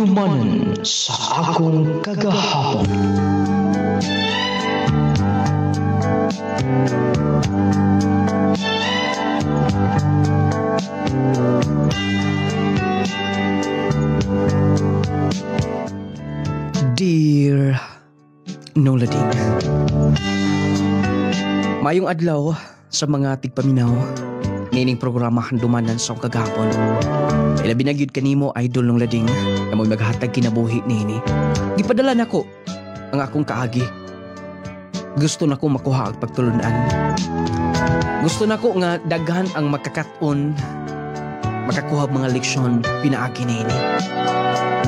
Handumanan sa akong kagahapon. Dear Nolading, mayong adlaw sa mga tigpaminaw nining programa Handumanan sa akong kagahapon. Ilabi na gyud kanimo idol ng lading na mo'y maghatag kinabuhi nini. Gipadala nako ang akong kaagi. Gusto nako makuha ang pagtulunan. Gusto nako nga daghan ang makakaton, makakuha mga leksyon pinaagi nini.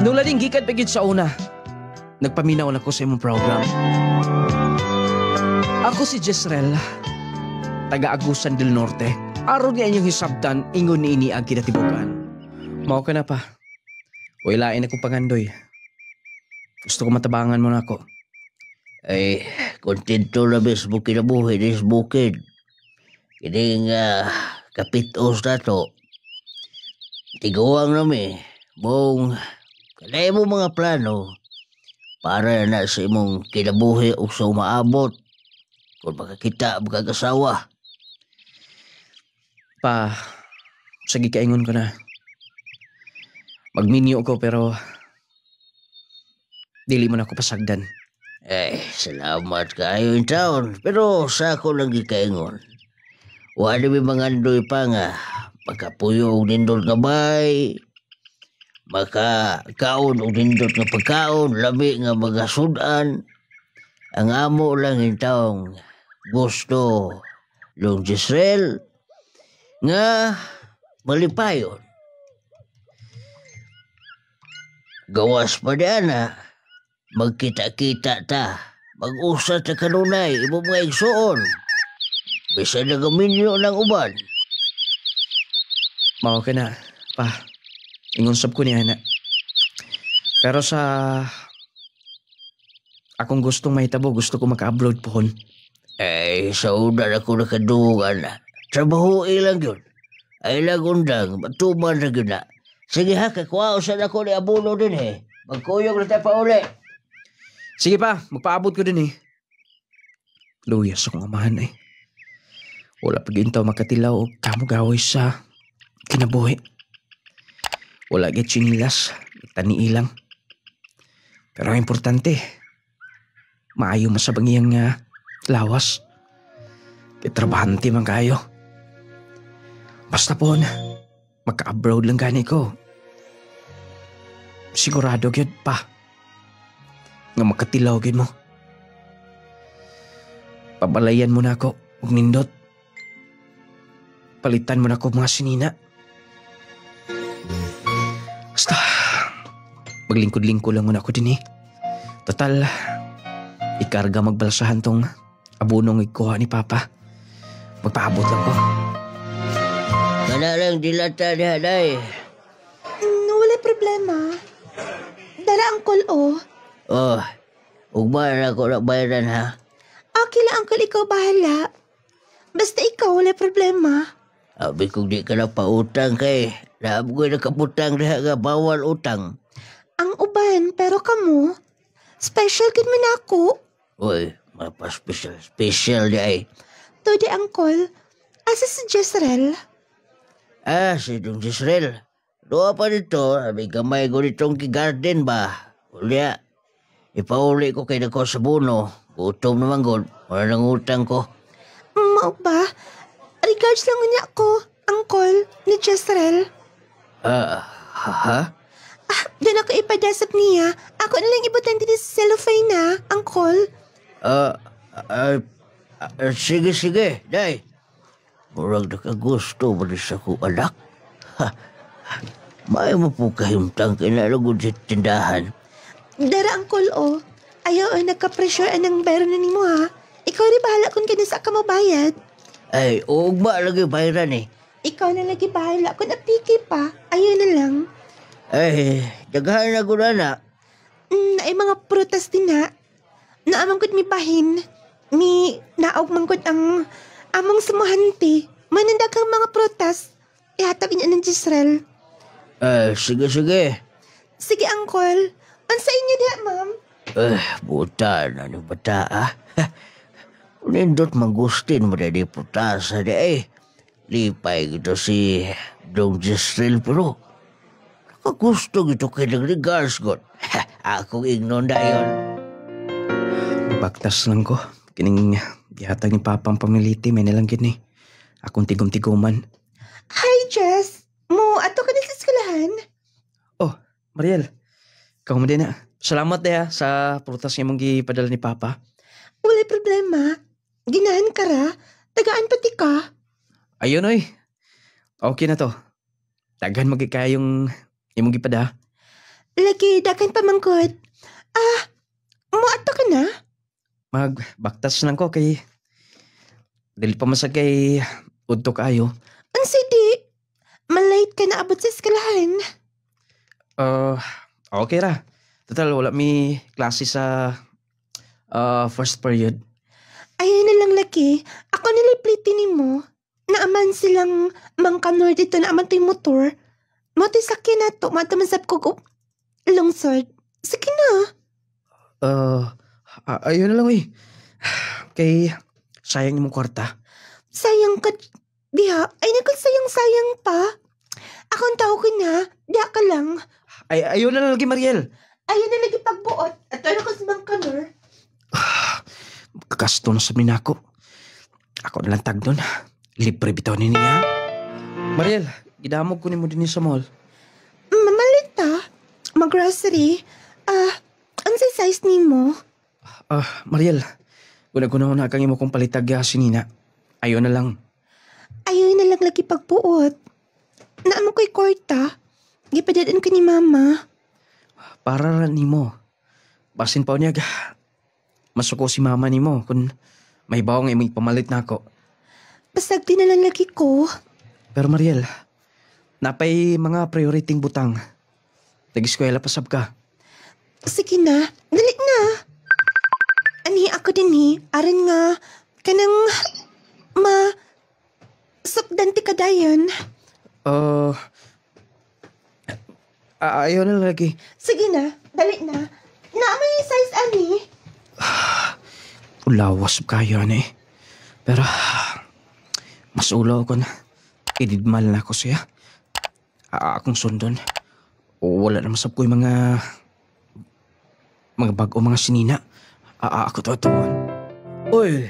Nung lading gikan pa gyud sa una, nagpaminaw nako sa imong program. Ako si Jezreel, taga Agusan del Norte. Aron niya inyong hisabtan, ingon ni ini ang kinatibukan. Mao ka na pa. Wailain akong pangandoy. Gusto ko matabangan mo na ako. Ay, kontento na bis mo kinabuhi dis bukid. Kining kapitos na to. Tiguang nami. Mong kalay mo mga plano para na sa imong kinabuhi o sa umaabot. Kung makakita, magkagasawa. Pa, sige kaingon ko na. Magminyo ko pero dili mo na ako pasagdan. Ay, salamat kayo in town. Pero sa ako lang gikaingon. Wala may mga andoy pa nga. Makapuyo og nindot nga bay. Makakaon og nindot nga pagkaon. Lami nga mga sudan. Ang amo lang in town. Gusto long Jezreel nga malipayon. Gawas pa na, magkita-kita ta, mag-usa ta kanunay, imo mga igsoon. Bisa nagaminyo ng uban. Mao ka na, pa. Ingonsab ko niya na. Pero sa akong gustong mahitabo, gusto ko maka-upload pohon. Ay, sa una na ko nakadugan na. Trabaho ilang yun. Ay lagundang, matuman na yun na. Sige ha, kakwao sa ako ni Abuno din eh. Magkuyog na tayo pa uli. Sige pa, magpaabot ko din eh. Luyas akong amahan eh. Wala pagintaw makatilaw o kamugaway sa kinabuhi. Wala git chinilas, tani ilang. Pero ang importante, maayo masabang iyang lawas. Kitrabahante man kayo. Basta po na. Magka-abroad lang gani ko. Sigurado gyud pa. Nga makatilaw gyud mo. Pabalayan mo na ako ug nindot. Palitan mo na ako mga sinina. Basta maglingkod-lingkod lang muna ako din eh. Total, ikarga magbalsahan tong abunong ikuha ni Papa. Magpaabot lang ko. Mana lang dilata niya, day. Wala problema. Dala ang call, oh. Oh, ugma na ako na bayaran, ha? Okay lang, uncle, ikaw bahala. Basta ikaw, wala problema. Abi kung di ka na pautang kay, naaboy na kaputang diha nga bawal utang. Ang uban, pero kamo, special gid man ako. Uy, special di ay. Todi, uncle, asa si Jezreel? Si Dong Jezreel. Doa pa dito, may gamay ko ditong garden ba? Ulya, ipauli ko kay nako sa buno. Utom naman god, wala nang utang ko. Mao ba? Regards lang niya ako, uncle, ni Jezreel. Ha? Doon ako ipadasap niya. Ako na lang ibutan din sa cellophane na, uncle. Sige, day. Murag nakagusto ba sa ko anak? May mo po kahimtang kinalagod sa tindahan. Dara, uncle, oh. Ayaw ay nagka-pressure anang bayaran na nimo, ha? Ikaw rin bahala kung kanisa ka mabayad. Ay, ugma lagi bayaran eh. Ikaw na lagi bahala. Kung napiki pa, ayaw na lang. Ay, daghan na guna na. Ay mga prutas din na. Naamang ko't mi bahin. Mi naog mangkot ang among sumuhanti. Manandag kang mga prutas. Ihatag niya ng Jezreel. Sige. Sige, Uncle. Unsa inyo diha, ma'am? Buta na ni bata Unindot mangustin mo na di putasa di Lipay gito si Dong Jistril pero nakagusto gito kay nag-regards god. Akong ignon na yun. Baktas lang ko. Kining gihatag ni Papa ang pamiliti, may nalang gini. Akong tigom-tiguman. Hi, Jess. Mo, ato ka na sa eskwelahan? Oh, Mariel. Ikaw mo din na. Salamat na sa prutas niya mong gipadala ni Papa. Wala problema. Ginahan ka ra. Tagaan pati ka. Ayun oy. Okay na to. Daghan magikaya yung imong gipada. Lagi, dakan pa mangkod. Mo, ato ka na? Magbaktas lang ko kay dili pa masag kay udto kaayo. Unsa di? Malate ka na abot sa eskwelahan. Okay ra. Total wala mi klase sa first period. Ayun na lang laki. Ako nilipliti ni mo. Naaman silang mangkanor dito na aman to'y motor. Moto'y sakyan na to. Matamansap ko ko. Lungsod. Sige na. Ayun na lang uy. Kay sayang imong kwarta. Sayang ka. Diha. Ay sayang pa. Akong tao ko na. Diha ka lang. Ayun na lang lagi Mariel. Ayun na lagi pagbuot. At ano ka sa mangkanor? Kagasto na sa minako. Ako na lang tag doon. Libre bitaw ni niya. Mariel, gidamog ko ni mo din sa mall. Mamalita. Mag-grocery. Ang size ni mo? Mariel, guna-guna na kang imo kong palitag si Nina. Ayun na lang. Ayun na lang lagi pagbuot. Naamo ko'y kwarta. Gipadadaan ka ni mama. Para ra nimo. Basin pa niya masuko si mama nimo kung may bawang imong pamalit na ako. Pasag din na lang lagi ko. Pero Mariel, napay mga prioriting butang. Nag-eskwela pa sab ka. Sige na. Dali na. Ani ako din aran nga kanang sukdan ti kadayon. Ayaw na lagi. Sige na. Dali na. Naamay yung size ani. Ulawas kayo na eh. Pero, mas ulaw ko na. Ididmal na ako siya. Akong sundon. Wala na masab ko yung mga bago mga sinina. Ako to. Uy,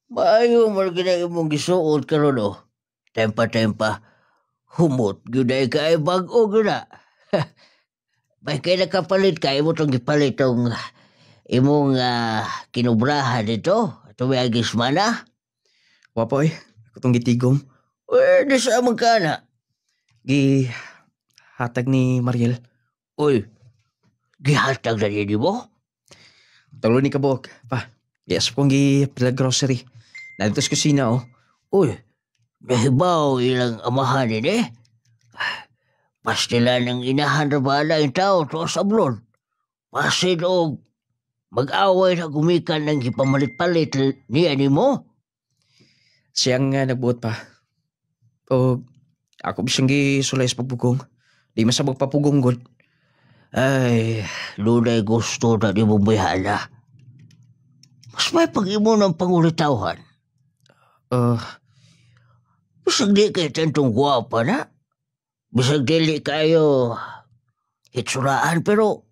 maayo mo ginay mong gisuot karon Tempa-tempa. Humot, gunay ka ay bago guna. May kay nakapalit ka, imo itong gipalit itong imong kinubrahan dito. Ito may agis mana. Wapo eh. Ako tong gitigom. Uy, di sa amang ka na. Hatag ni Mariel. Uy, gihatag na niya mo? Talo ni Kabok. Pa, yes kong gipilag grocery. Nandito sa kusina Uy, nahibaw ilang amahan Pastila ng inahan na bala yung tao to sa blon. Pasin mag-away na gumikan ng ipamalit-palit niya ni mo. Siyang nagbuot pa. Ako bisang gisulay sa pagbugong. Di masabag papugong god. Ay, lunay gusto na di mong bayhala. Mas may pag-imo ng pangulitawhan. Bisag di kayo tentong guwapa na. Bisag dili kayo hitsuraan pero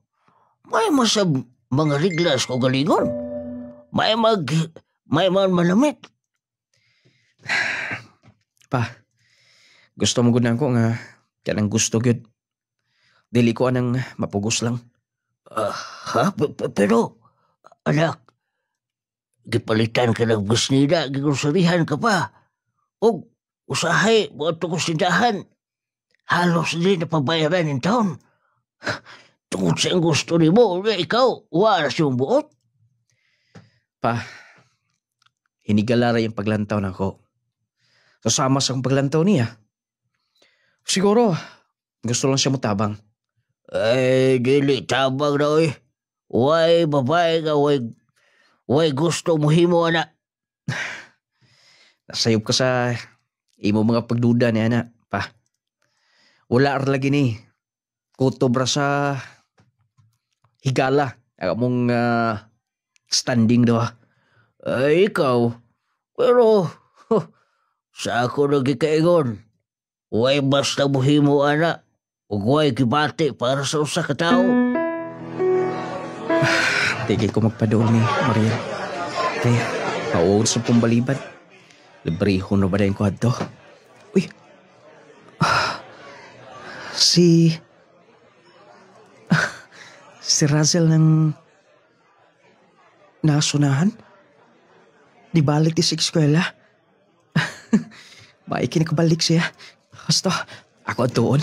may masab mga reglas ko galingon. May manamit. Pa, gusto mo gud ko nga kanang gusto gyud. Dili ko anang mapugos lang. Pero, anak, gipalitan ka ng gusnida, gigusarihan ka pa. O, usahay, buat ko sindahan. Halos din na pabayaran ng taon. Tungkol sa ang gusto ni mo, ikaw, wala siyang buot. Pa, hinigalara yung paglantaw na ko. Kasama sa paglantaw niya. Siguro, gusto lang siya mutabang. Ay, dili tabang na Way, babae ka, way gusto mo himo, anak. Nasayop ka sa imo mga pagduda ni anak, pa. Wala ar lagi ni. kutob ra sa higala. Among standing daw. Ay, ikaw. Pero, sa ako nagkikaingon. Huwag basta buhimo, ana. Ug huwag kibati para sa usa ka tao. Tigay ko magpadool ni Maria. Kaya, mauod sa pumbalibad. Libriho na ba na yung kwadto? Uy. Si... si Razel ng... nasunahan? Di balik di sa eskwela? Maiki nakabalik siya. Basta, ako at doon.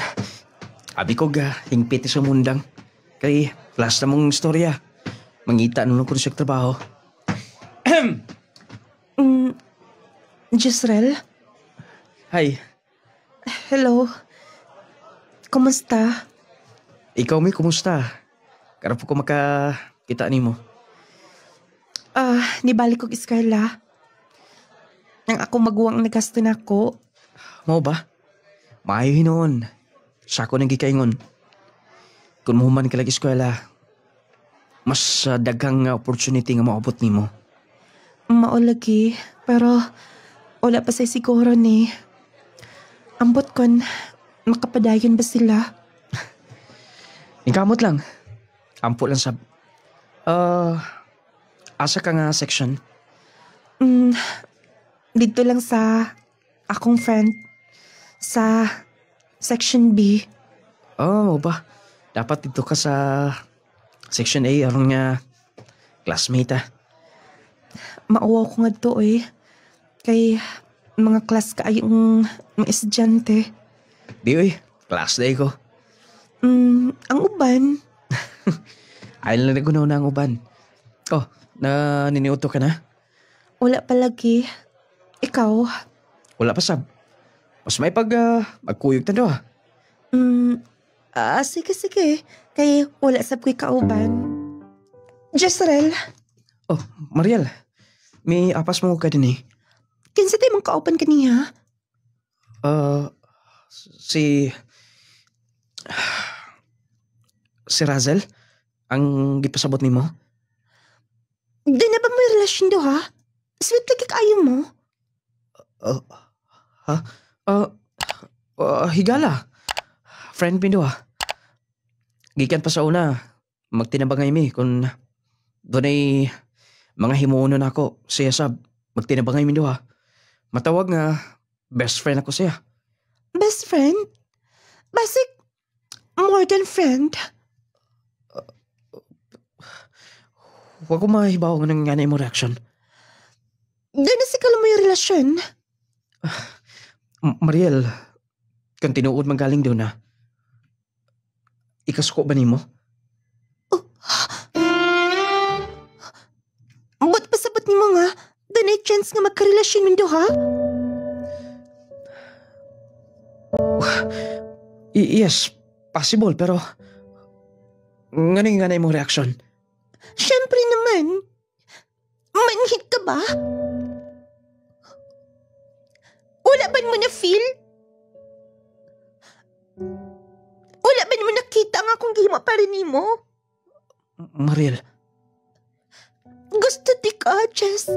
Abi ko hingpit sa mundang. Kay, last na mong istorya. Mangita nung ko siya trabaho. Jezreel? Hi, Hello? Kumusta? ikaw mi, kumusta? Karap ko makakita ni mo. Nibalik kong eskwela. Nang ako maguwang nagasto na ako. Mo ba? Maayo hinoon. Sa ako nang gikaingon. Kung mahuman ka lagi eskwela, mas daghang opportunity nga maabot ni mo. Mao lagi, pero wala pa say siguro ni. Ambot kon, makapadayon ba sila? Ingkamot lang. Ampo lang sab. Asa ka nga section? Dito lang sa akong friend. Sa section B. Oh, ba? Dapat dito ka sa section A aron nga classmate. Mauwaw ko nga to Kay mga class ka ay yung mga estudyante. Di oy, class day ko. Ang uban, Ay lang nagunaw na ang uban. Oh, niniuto ka na? wala palagi. Ikaw, Wala pa sab. Mas may magkuyog na daw. sige. Kay wala sab ko'y kauban. Jezreel, Oh, Mariel. May apas mo ka din eh. kinsa tayo mong kauban kaniya? Si... Si Razel? Ang gipasabot ni mo? Di na ba may relasyon do ha? Sweet lagi kayo mo. Higala. Friend mi do Gikan pa sa una. Magtinabangay mi kung doon ay mga himuunon ako. Siya sab. Magtinabangay mi do Matawag nga best friend ako siya. Best friend? Basic, more than friend. Huwag ko mahibaw ng nanay mo reaction. Doon na si mo yung relasyon. Mariel, kung tinuod magaling doon ikasuko ba ni mo? Ba't pasabot ni mo nga? Doon ay chance nga magkarelasyon mo do ha? Yes, possible pero ganay mo reaction. Siyempre naman. Manhit ka ba? Wala ba mo na feel? Wala ba mo nakita nga kung gihimo pa rin mo? Mariel, Gusto di ka, Jess.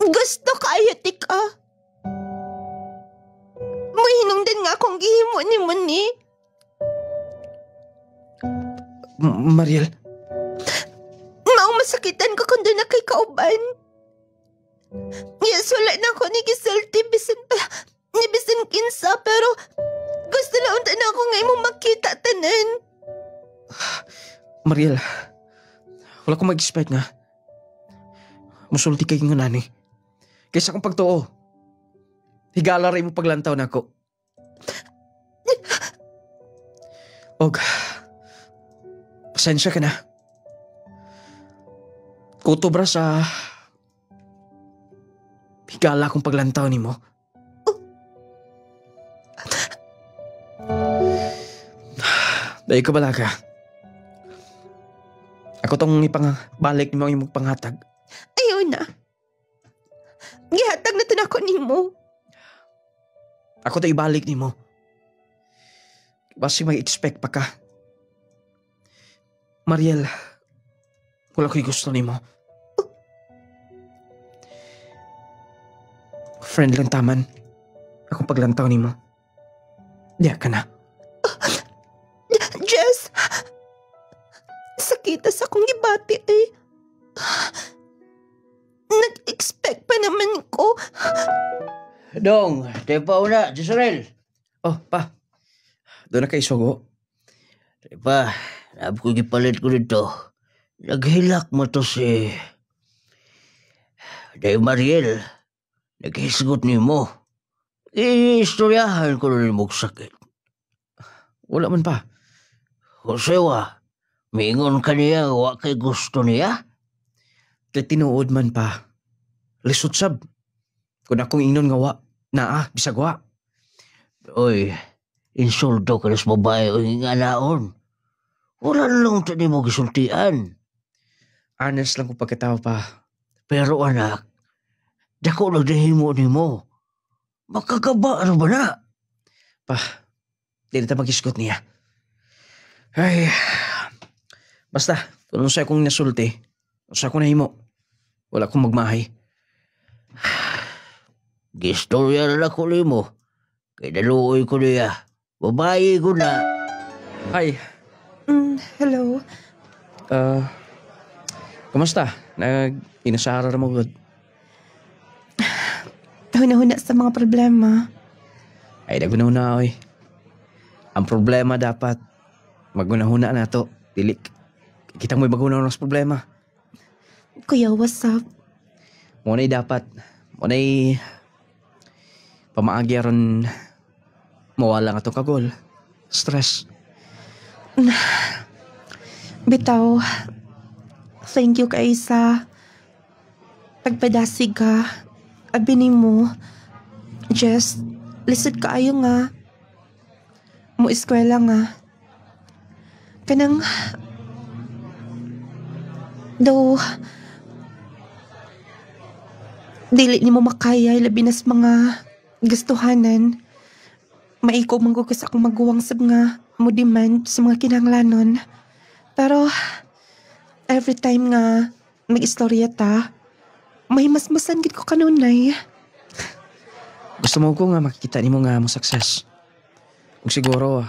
Gusto kayo di ka. Muhinungdan nga kung gihimo ni mo ni. Mariel, Maong masakitan ko kung doon na kay kauban. Yes, wala na ako ni gisulti ni bisan kinsa, pero gusto na unta na ako nga imong makita tanan. Mariel, wala ko mag-expect nga. Musulti kay nga nani. Kaysa kong pagtuo. Higala rin mo paglantaw na ako. Og, pasensya ka na. Kutobra sa higala kong paglantaw ni mo. Dahil ka bala ka. Ako tong ipangabalik ni mo yung magpanghatag. Ayaw na. Gihatag na to na ako ni mo. Ako to ibalik ni mo. Basi may expect pa ka. Mariel, wala ko'y gusto nimo. Friend lang taman. Akong paglantaw nimo. Diya ka na. Jess! Sakita sa akong gibati eh. Nag-expect pa naman ko. Dong, tepaw na, Jezreel. Oh, pa. Doon na kay Sogo. Tepa, nabi ko gipalit ko dito. Naghilak mo to si... Day Mariel. Naghisgot ni mo. Iistoryahan ko rin mong sakit. Wala man pa. Josewa, mingon ka niya, wa kay gusto niya? Tinuod man pa. Lisod sab. Kung akong ingnon nga wa, naa, bisag wa. Oy, insulto ka na sa babae o nga naon. Wala lang ito ni mo gisultian. Honest lang kung pagkatao pa. Pero anak, dako nagdahimo ni mo. Makakaba ano ba na? Pa, di na ta mag-isgot niya. Ay, basta, kung sa akong nasulti, kung sa akong nahimo, wala akong magmahay. Gistorya na ako ni mo. Kay naluoy ko niya. Babae ko na. Hi, Hello. kumusta? Inasara mo good? Huna-huna sa mga problema. Ay, naguna-huna oy. Ang problema dapat, maguna-huna na to. Dili, kita mo'y maguna-huna sa problema. Kuya, what's up? Muna'y dapat, muna'y pamaagi ron mawala nga to kagol. Stress. Bitaw, thank you kay sa pagpadasig ka. Abi ni mo, Jess, lisod kaayo nga. Mo eskwela nga. Kanang, daw, dili ni mo makaya, labi nas mga gastuhanan. Maiko manggugos akong maguwang sab nga mo demand sa mga kinahanglanon. Pero, every time nga mag-istorya ta, may masmasan gid ko kanunay. Gusto mo ko nga makikita ni mo nga mo success. Kung siguro,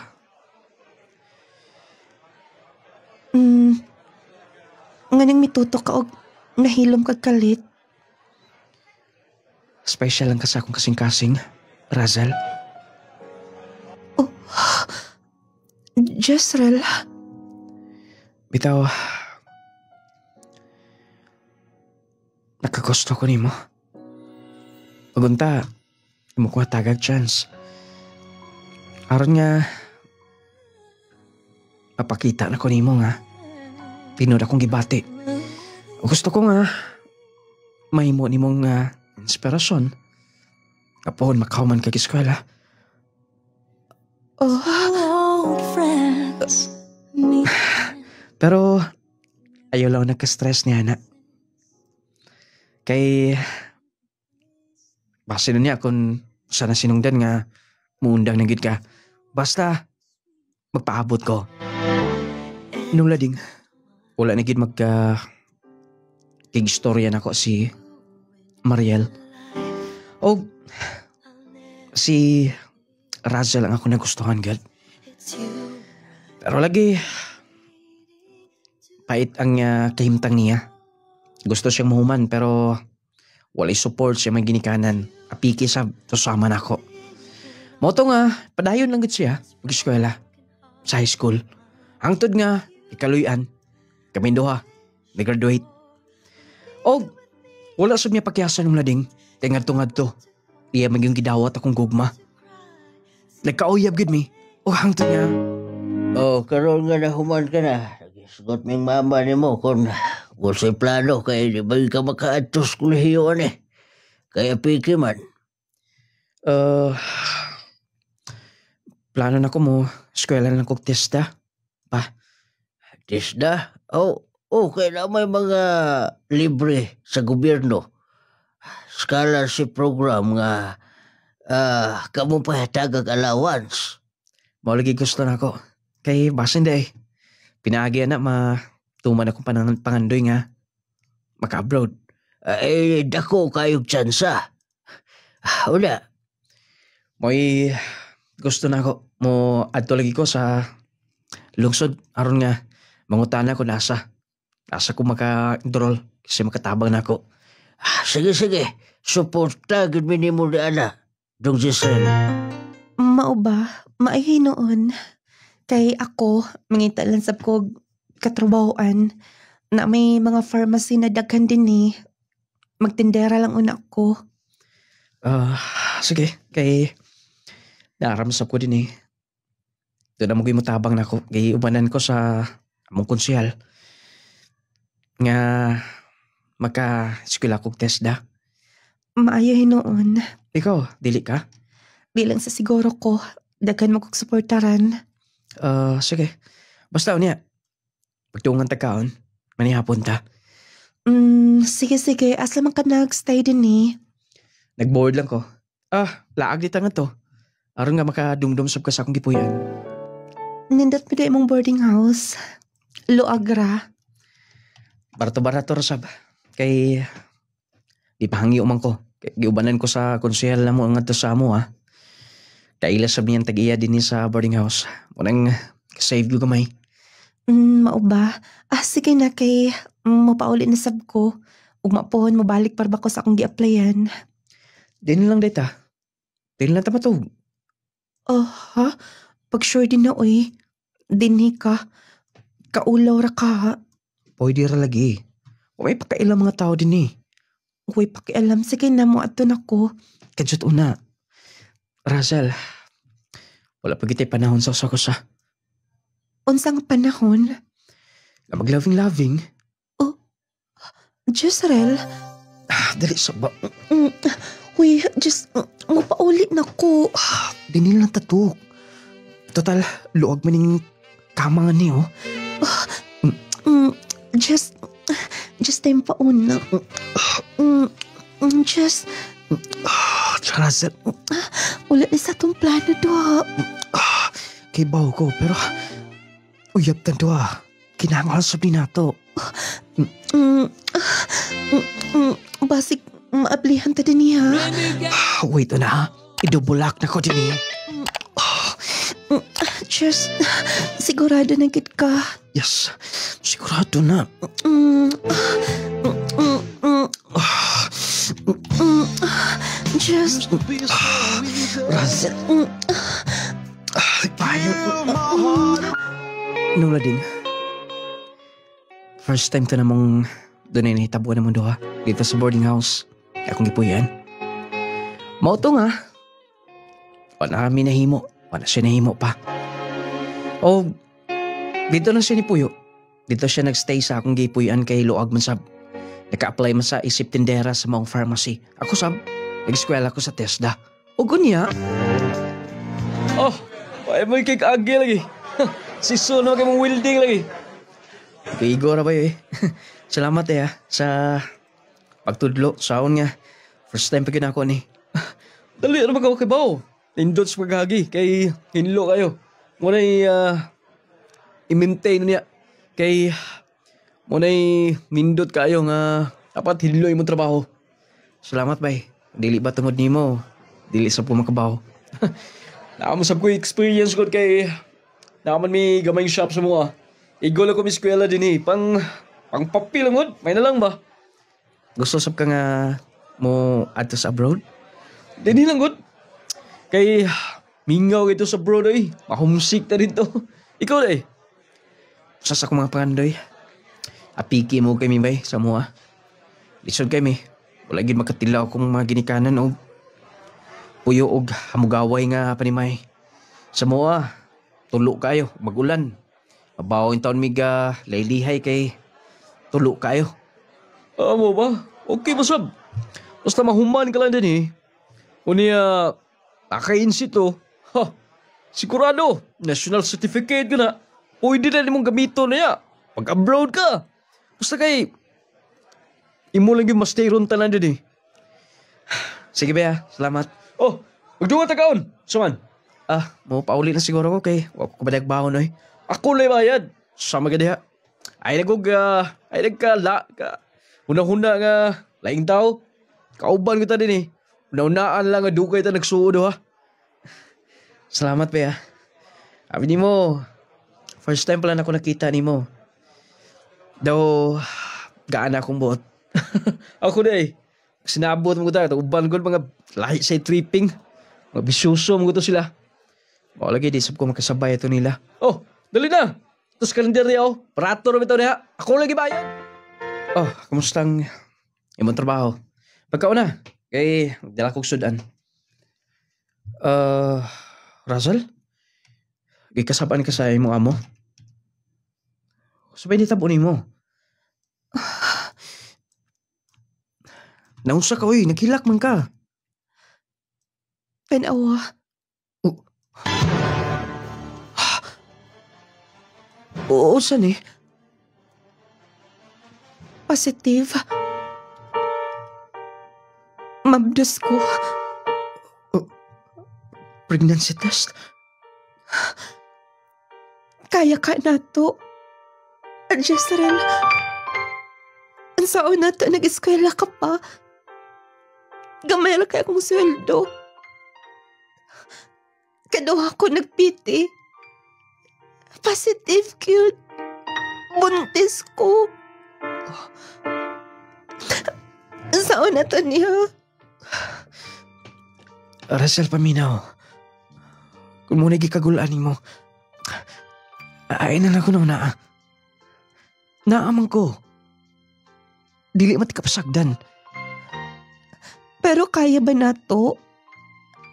Nga nang mituto ka og nahilom kag kalit. special lang ka sa akong kasing-kasing, Razel. Jezreel, Bitaw, nakagusto ko ni mo. Pagunta, imo ko tagag chance. Aron nga, mapakita na ko ni mo nga. Pinod akong gibati. Gusto ko nga, mahimo ni mong inspirasyon. Kapon, makauman kag eskwela. Pero, ayaw lang nagka-stress niya na. Kay, base nun niya kung sana sinungdan nga, muundang na gid ka. Basta, magpaabot ko. Nung lading, wala na gid kig-istorya na ko si Mariel. O, si Razel ang ako nagustuhan, gad. Pero lagi, pait ang kahimtang niya. Gusto siyang mahuman pero walay support siya may ginikanan. Apiki sa tusama na ako. Moto nga, padayon lang gud siya pag-eskwela sa high school. Hangtod nga, ikaluyan, kami duha, nag-graduate. O, wala sab niya pakiasa nung lading, tingad-tungad to. Iya magyong gidawat akong gugma. Nagkauyab gud mi. O hangtod nga, Oh, karon nga nahuman ka na. Nagisgot ming mama ni mo kung gusay plano kaya di ba ka makaadtos kolehiyo eh. Kaya piki man. plano na ko mo, eskwela na kong testa. Tisda? Oh, kaya na may mga libre sa gobyerno. Scholarship program nga kamo pa hatagag allowance. Maulagi gusto na ako. Kay basin day. Pinaagi na tuman akong pangandoy nga. Maka-abroad. Dako kayong tsansa. Wala. Mo'y gusto na ako. Mo adto lagi ko sa lungsod. Aron nga, mangutana ko nasa. Nasa ko maka-enroll. Kasi makatabang na ako. Sige. Suporta gid mi nimo di ana. Dong Giselle. Mao ba? Maihi noon. Kay ako, mangita lang sab ko katrabahoan na may mga pharmacy na daghan din ni. Magtindera lang una ko. Sige. Kay naramsap ko din eh. Doon na mo tabang na ako. Kay umanan ko sa among konsyal. Nga maka-eskwela kong test da. Maayo noon. Ikaw, dili ka? Bilang sa siguro ko, daghan mo kong suportaran. Sige. Basta unya. Pagtungan tagkaon, manihapon ta. Sige. Asa man ka nag-stay din ni. Nag-board lang ko. Laag di nga to. Aron nga makadumdum sab ka sa akong gipuyan. Nindot mo da imong boarding house. Luagra. Barato-barato rasab. Kay di pahangi umang ko. Kay giubanan ko sa konsehal na mo ang ato sa amo ha. Kaila sab niyan tag-iya din sa boarding house. Munang save ko gamay. Mao ba? Sige na kay mapauli na sab ko. Ug mapohon mo balik para ba ko sa akong gi-applyan. Din lang data. Din lang tamatog. Ha? Pag sure din na oy. Dinhi ka. Kaulaw ra ka. Pwede ra lagi. May pakailang mga tao din eh. Uy, pakialam. Sige na mo ato na ko. Kadyot una. Razel, wala pa kita'y panahon sa usa ko sa. Unsang panahon? Na mag-loving-loving. Jezreel? Dali sa ba? Uy, just mapaulit na ko. Dinil lang tatuk. Total, luag maning kamangan niyo. Just time pa una. Razel. Ulit na sa itong plano do. Kay baw ko, pero uyab tanto Kinangal sabi nato. Basig maablihan ta din niya. Wait na. Idubulak na ko din eh. Just, sigurado na gid ka. Yes, sigurado na. Just, Razel. Payo. Nula ding. First time to namang doon ay nahitabo na mundo dito sa boarding house. Akong gipuyan. Mao to nga. Wala kami nahimo. Wala siya nahimo pa. Dito lang siya ni Puyo. Dito siya nagstay sa akong gipuyan kay Luag man sab. Naka-apply man sa isip tindera sa mga pharmacy. Ako sab, nag-eskwela ko sa TESDA. O gunya. Ay mo agi lagi. Si Suno kay mong welding lagi. Pigo ra ba eh. Salamat sa pagtudlo. Saon nga. First time pa ako ni. Dali ano magawa kay Bao? Indot sa paghagi kay hinlo kayo. Muna'y i-maintain niya. Kay muna'y nindot kayo nga dapat hinlo imong trabaho. Salamat bay. Dili ba tungod nimo? Dili sa pumakabaho. Nakamusap ko experience ko kay nakaman may gamay shop sa mga. Igol ako may eskwela din eh. Pang papil lang may na lang ba? Gusto sab ka nga mo adto sa abroad? Dini lang god. Kay mingaw ito sa abroad eh. Ma-homesick ta dito. Ikaw na eh. Sas ako mga pangandoy. Apiki mo kami bay sa mga. Lisod kami. Wala gid makatilaw akong mga ginikanan o puyo og hamugaway nga panimay. Sa mga tulo kayo magulan. Mabaw yung taon miga laylihay kay tulo kayo. Mo ba? Okay ba sab? Basta mahuman ka lang din eh. Unya, naka-insito. Sigurado, national certificate ka na. Pwede na mong gamito na ya. Pag-abroad ka. Basta kay, imo lang yung mas tayron tanan din eh. Sige ba salamat. Magdunga tagaon. Suman. Mo pauli na siguro ko kay wa ko badagbaho noy. Ako lay bayad. Sa magadiha. Ay nagkala ka. Una-huna nga laing tao. Kauban kita din eh. Una-unaan lang nga dugay ta nagsuod ha. Salamat pa ya. Abi nimo. First time pala na ako nakita nimo. Daw gaan akong buot. Ako na eh. Sinabot mo ko tayo. Uban ko mga lahi sa tripping. Mga bisyoso mo ko to sila. Baka lagi di sab ko makasabay ito nila. Oh, dali na. Tapos kalender niya oh. Parato rin ito niya. Ako lagi bayad. Oh, kamustang imong trabaho? Pagkauna, kay dala kong sudan. Russell? Gikasabaan ka sa imong amo? Sabay di tabunin mo. Naunsa ka, oy. Naghilak man ka. Panawa. Oo, saan eh? Positive. Mabdos ko. Pregnancy test? Kaya ka na to. Jezreel. Ang saan na to, nag-eskwela ka pa. Gamay lang kaya akong sweldo. Kaduha ko nagpiti. Positive, cute. Buntis ko. Saan na to niya? Russell, paminaw. Kung muna gikagulaan mo, ay na lang ko na. Naamang ko. Dili mati kapasagdan. Pero kaya ba na to?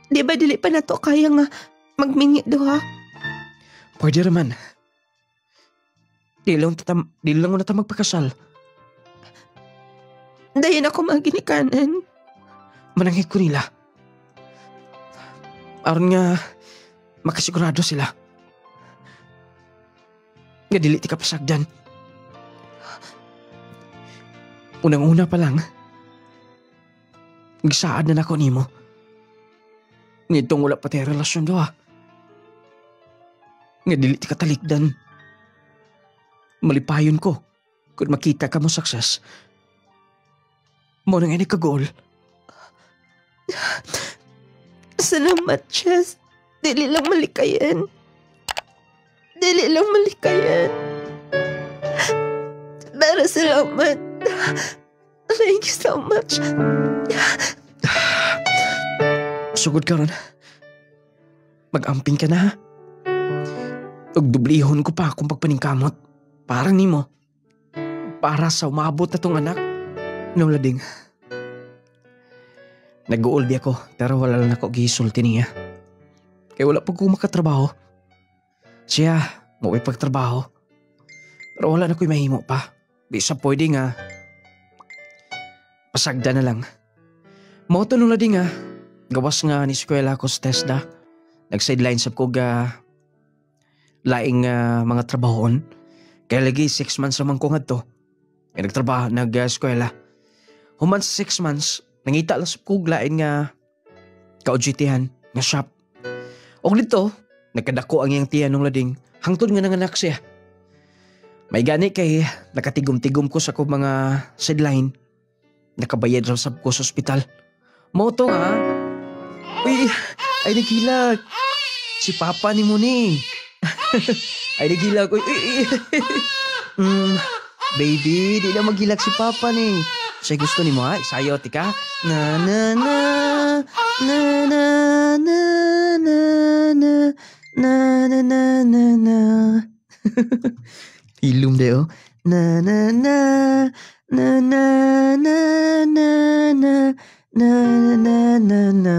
Di ba dili pa na to kaya nga magmingi doha? Pwede raman. Di lang mo na ta magpakasal. Dayan ako maginikanan. Manangit ko nila. Aron nga makasigurado sila. Nga dili ti kapasagdan. Unang-una pa lang, nagsaad na ako nimo. Ngitong wala pati relasyon do ha. Nga dili ti katalikdan. Malipayon ko kung makita ka mo success. Mo nang ini ka-goal. Salamat, Chess. Dili lang malikayan. Dili lang malikayan. Pero salamat. Thank you so much. Sugod ka ron. Mag-amping ka na ha. Ug dublihon ko pa akong pagpaningkamot. Parang nimo. Para sa umabot na tong anak. No, lading. Nag-uol di ako, pero wala lang ako gisulti niya. Kaya wala pag makatrabaho. Siya, mauwi pagtrabaho. Pero wala na ko'y mahimo pa. Di sa pwede nga. Pasagda na lang. Mauto nung lading nga. Gawas nga ni eskwela ko sa TESDA. Nag-sideline sa koga laing mga trabahon. Kaya lagi 6 months naman ko nga to. Kaya nagtrabaho, nag-eskwela. Human sa 6 months, nangita lang sa kog laing ka-OJT-han nga shop. O dito, nagkadako ang iyang tiyan nung lading hangtod nga nanganak siya. May gani kay nakatigom-tigom ko sa kong mga sideline. Nakabayad raw sab ko sa ospital. Moto nga. Uy, ay nagilag. Si Papa ni mo ni. Ay nagilag. Uy. Baby, di na maghilag si Papa ni. Siya gusto ni mo ha? Isayo, tika. Na na na. Na na na na na. Na na na na na. Ilum deo. Na na na. Na na na na na. Na na na na.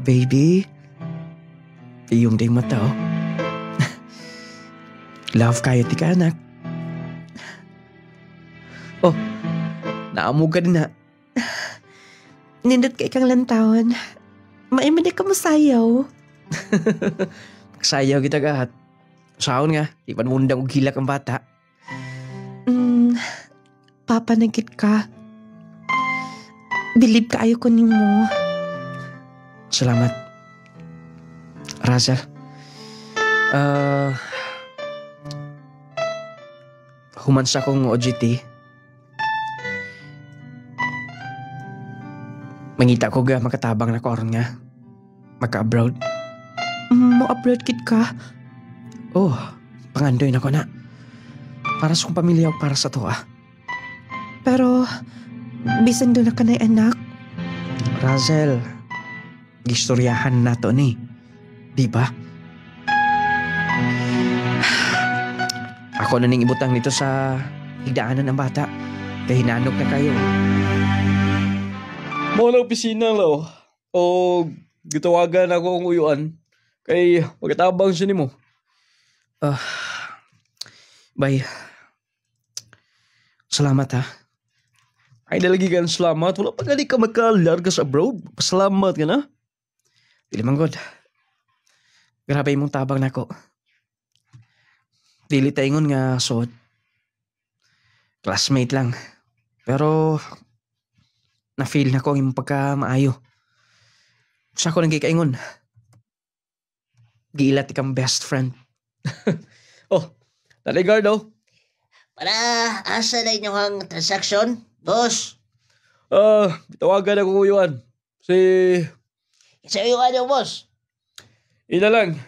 Baby. Iyong ding mata oh. Love kayo tika anak. Oh, naamog ka din na. Nindot ka ikang lantawan. Maimadi ka mo sayaw. Sayaw kita kahat. Sahon nga, di pa mundang og hilak ang bata. Papanagit ka. Bilib ka ayo ko ni mo. Salamat. Razel. Human sa akong OJT. Mangita ko ga makatabang na ko aron nga. Magka-abroad. Mo-abroad kid ka? Oh, pangandoy na ko na. Para sa kong pamilya o para sa to Pero, bisan doon na ka na anak. Razel, gistoryahan na to ni. Di ba? Ako na ning ibutang nito sa higdaanan ng bata. Kaya hinanok na kayo. Mo na opisina lo. O gitawagan ako ang uyuan. Kay magatabang siya nimo. Bay, salamat ha. Ay dalagi ka ng salamat. Wala pa gani ka magkalarga sa abroad. Pasalamat ka na. Dili man god. Grabe mong tabang nako. Dili taingon nga sod. Classmate lang. Pero na-feel na ko ang imong pagka-maayo. Sa ako nang gikaingon. Giilat ikang best friend. Oh, Ricardo. Para asa na inyong transaction, boss? Tawagan ako ang uyuan. Isa yung ano, boss? Ina lang.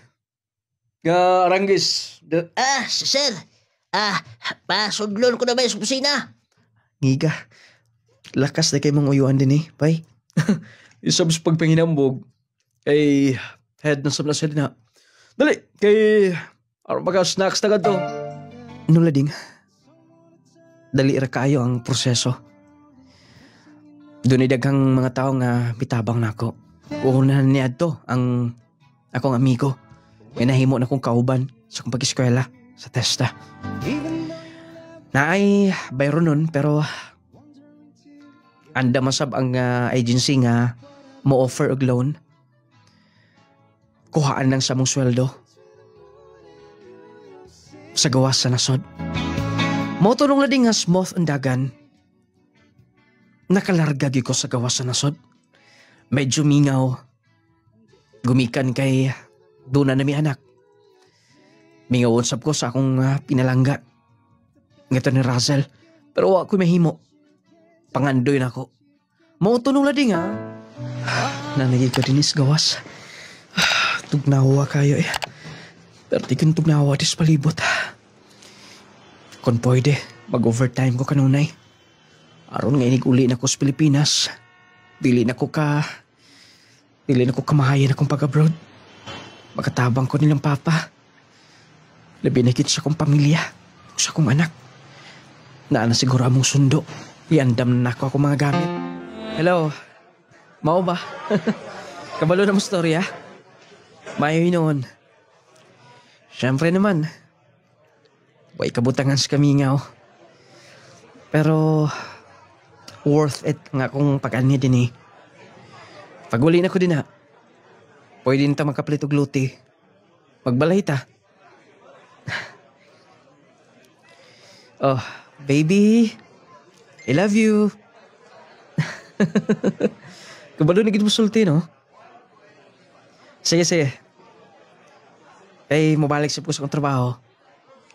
Nga Aranggis. Sir. Pasudlon ko na ba yung kusina? Ngiga. Lakas na kay mong uyuan din bay. Isab sa pagpanginambog. Kay head na sabla sa na. Dali, kay aron maka-snacks na to. Nulading. Dali ra kayo ang proseso. Doon daghang mga tao nga bitabang nako. Uunahan ni adto ang akong amigo. May nahimo na kong kauban sa kong pag-eskwela sa testa. Naay bayro nun pero anda masab ang agency nga mo offer og loan. Kuhaan lang sa mong sweldo. Sa gawas sa nasod. Motorong na din nga smooth ang dagan. Nakalarga ko sa gawas sa nasod. Medyo mingaw. Gumikan kay duna na mi anak. Mingawon sab ko sa akong pinalangga. Ngato ni Razel. Pero wa ko mahimo. Pangandoy na ko. Mautunong na din nga. Nanagay ko dinis gawas. Tugnawa kayo Pero di kong tugnawa dis palibot. Kung pwede, mag-overtime ko kanunay. Aron nga inig-uli na ko sa Pilipinas. Dili na ko kamahayan akong pag-abroad. Magkatabang ko nilang papa. Labi na kit sa kong pamilya. Sa kong anak. Naana siguro among sundo. Iandam na ako akong mga gamit. Hello. Mao ba? Kabalo na mo storya? Mayo noon. Siyempre naman. Way kabutangan sa kamingaw. Pero worth it nga kung pag-anya din Pag uli na ko din pwede nita magkapalit og luti. Magbalay ta. Oh, baby. I love you. Kabalo na gid mo sulti, no? Sige. Ay, mabalik sa puso kong trabaho.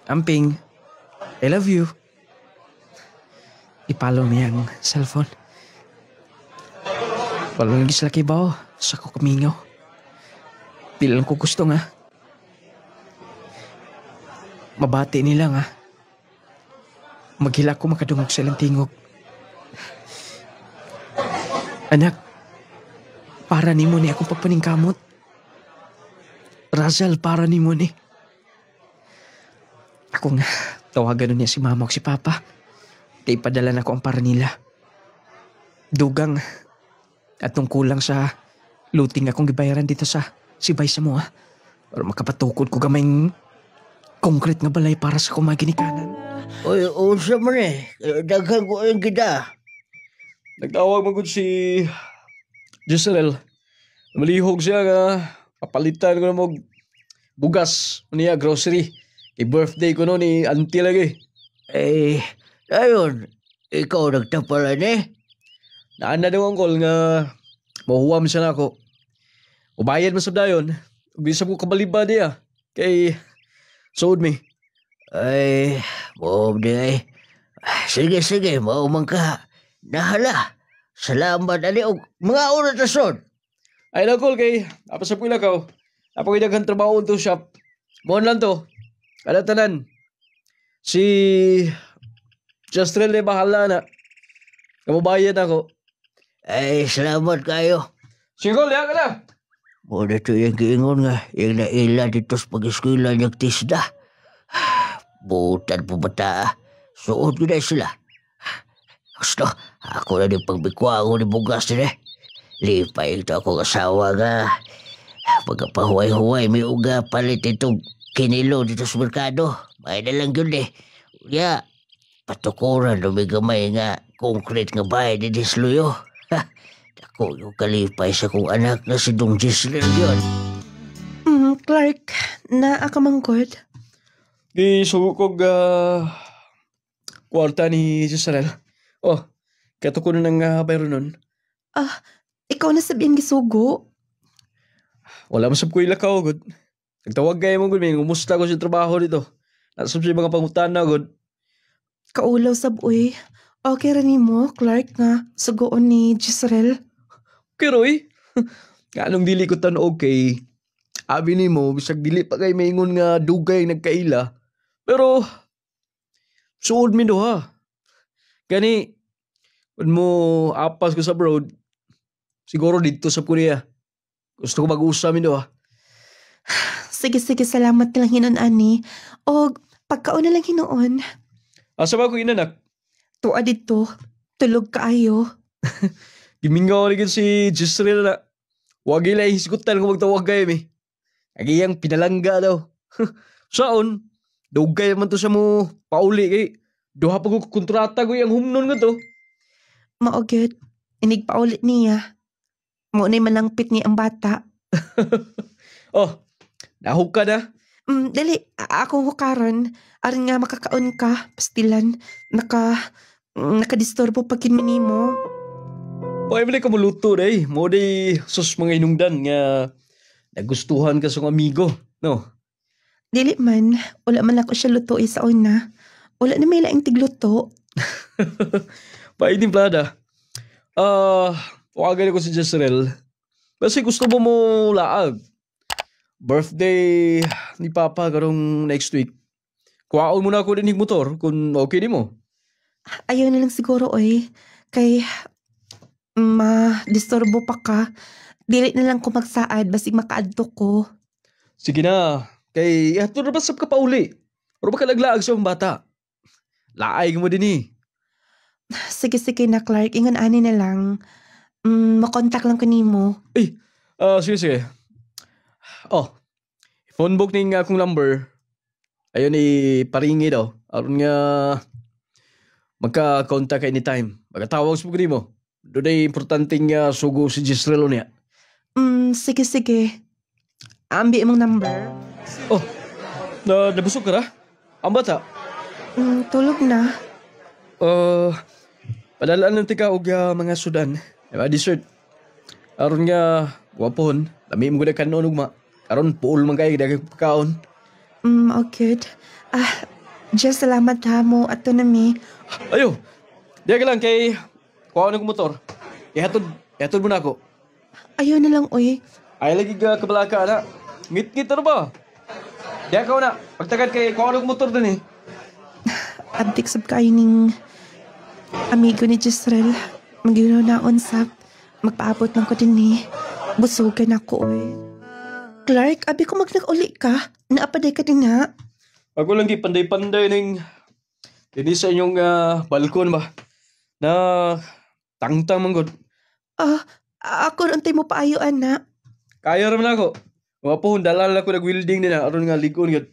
Amping, I love you. Ipalo niya ang cellphone. Wala lagi sila kay Bao. Sa ko kamingaw. Di lang ko gusto nga. Mabati nila nga. Maghila ko makadungog silang tingog. Anak, para ni mo ni akong pagpaningkamot. Razel, para ni mo ni. Ako nga, tawagan niya si mama o si papa. Kaya padala na ko ang para nila. Dugang at kulang sa luting akong gibayaran dito sa sibay sa mo Para makapatukod ko gamayng concrete nga balay para sa kumaginikanan. Oy, usa man daghan ko ang gida. Nagtawag magod si Giselle. Malihog siya nga papalitan ko na mo bugas niya grocery. Kay birthday ko no ni auntie lagi. Ayun, ikaw nagtapalan Naan na daw ang call nga mahuwam siya na ako. Ubayad mo sa dayon. Bisa ko kabaliba niya. Kay, suod mi. Ay, mo di ay. Sige, sige, maumang ka. Nahala. Salamat, ani, og mga oras na son. Ay nakol kay, apasap ko ilakaw. Apo ko daghang trabaho to shop. Mohon lang to. Kada tanan. Si Justrel bahala na. Kamubayan ako. Ay, salamat kayo. Sigol, ya ka na. Mo na to yung giingon nga, yung naila dito sa pag-eskwila niyang tisda. Butan po bata, suod ko na sila. Gusto, ako na din pagbikwa ako ni bugas nila. Lipay ito akong asawa nga. Pagkapahuay-huway, may uga palit itong kinilo dito sa merkado. May na lang yun eh. Ya, patukuran na may gamay nga concrete nga bahay ni Disluyo. Ako yung kalipay sa kong anak na si Dong Gisler yun. Clark, naa ka manggod? Di sugo kog kwarta ni Giselle. Oh, kato ko na ng bayro nun. Ikaw na sabihin gisugo. Wala masab ko ilakaw, god. Nagtawag kayo mo, god. May umusta ko sa trabaho dito. Nasab siya mga pangutan na, god. Kaulaw sab uy. Okay rin mo, Clark, nga sugoon ni Gisrel. Okay, Roy. Anong dili ko tan okay. Abi ni mo, bisag dili pa kay maingon nga dugay nagkaila. Pero, suod mi do ha. Gani, kung mo apas ko sa abroad, siguro dito sa Korea. Gusto ko mag-usa mi do ha. Sige, salamat na lang hinon, ani. O, pagkaon na lang hinoon. Asa ba ko inanak? Tuwa dito, tulog kaayo. Gimingaw ligid si Gisrel na. Wag ila hisgutan kung magtawag kayo mi. Agiyang pinalangga daw. Saon? Dugay man to sa mo pauli kay duha pa ko kontrata ko yung humnon nga to. Maogyod, inig pa ulit niya. Muna'y malangpit ni ang bata. Oh, nahukad na. Dali, akong hukaron. Aron nga makakaon ka, pastilan. Nakadisturbo pag kinmini mo. Pwede mo ka muluto day. Mo day sus mga inungdan nga nagustuhan ka sa amigo. No? Dili man, wala man ako siya luto sa una. Wala na may laing tigluto. Paitin plada. Wagan ako si Gisrel. Kasi gusto mo laag. Birthday ni Papa karong next week. Kuwaon mo na ako din motor kung okay di mo. Ayaw na lang siguro oy. Kay ma-disturbo pa ka. Dili na lang ko magsaad basig makaadto ko. Sige na. Kay yato na basap ka pa uli. Pero baka naglaag sa mga bata. Laay mo din eh. Sige na Clark. Ingon ani na lang. Makontak lang ko nimo. Sige. Oh, phone book ning akong number. Ayun paringi daw. Aron nga magka-contact anytime. Magkatawag sa pagkari mo. Doon ay importanteng sugo si Gisrel niya. Sige. Ambi imong number. Oh, nabusog ka na? Ang bata? Tulog na. Padalaan ng tika og mga sudan. Dessert. Aron nga, wapon. Lami mo guna kanon ugma. Aron puol man kayo dagag pagkaon. Okay. Just salamat ha mo ato na mi. Ayo. Diya ka lang kay kuha na kong motor. Ihatod mo na ako. Ayaw na lang oy. Ay lagi ka kabalaka na. Ngit-ngit ano ba? Diya ka na. Pagtagad kay kuha na kong motor din eh. Abdik sab kayo ning amigo ni Gisrel. Magyunaw na unsap. Magpaabot lang ko din eh. Busugan ako oy. Clark, abi ko magnag-uli ka. Naapaday ka din ha. Ako lang panday-panday ng hindi sa inyong balkon ba? Na tangtang manggod. Ako nantay mo paayuan na. Kaya raman ako. Mga po, dalal ako nag-welding din na. Aron nga ligon yun.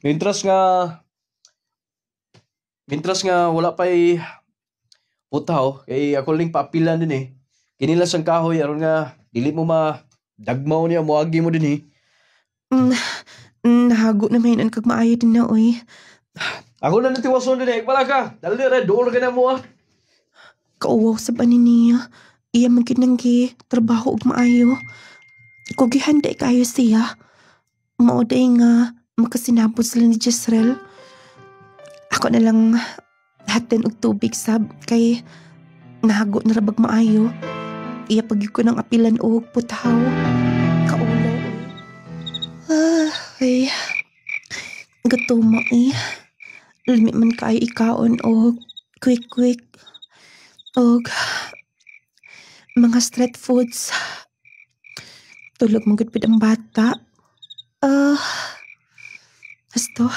Mintras nga wala pa'y putaw. Kaya ako lang paapilan din eh. Kinilas ang kahoy. Aron nga dili mo dagmaw niya. Muagi mo din eh. Nahago na mahinan kag maayo din na oy. Ako na natiwason din eh. Wala ka. Dali red. Doon ka na mo ah. Kauwaw sa banin niya. Iya man kinanggi. Trabaho og maayo. Kung gihanday kayo siya, mauday nga makasinabot sila ni Jezreel. Ako na lang hatan og tubig sab kay nahago na rabag maayo. Iya pagyo ko ng apilan og putaw. Kaulaw. Ay. Gutom mo eh. Limi man kayo ikaon og quick og mga street foods. Tulog mong gudpid ang bata. Hasto.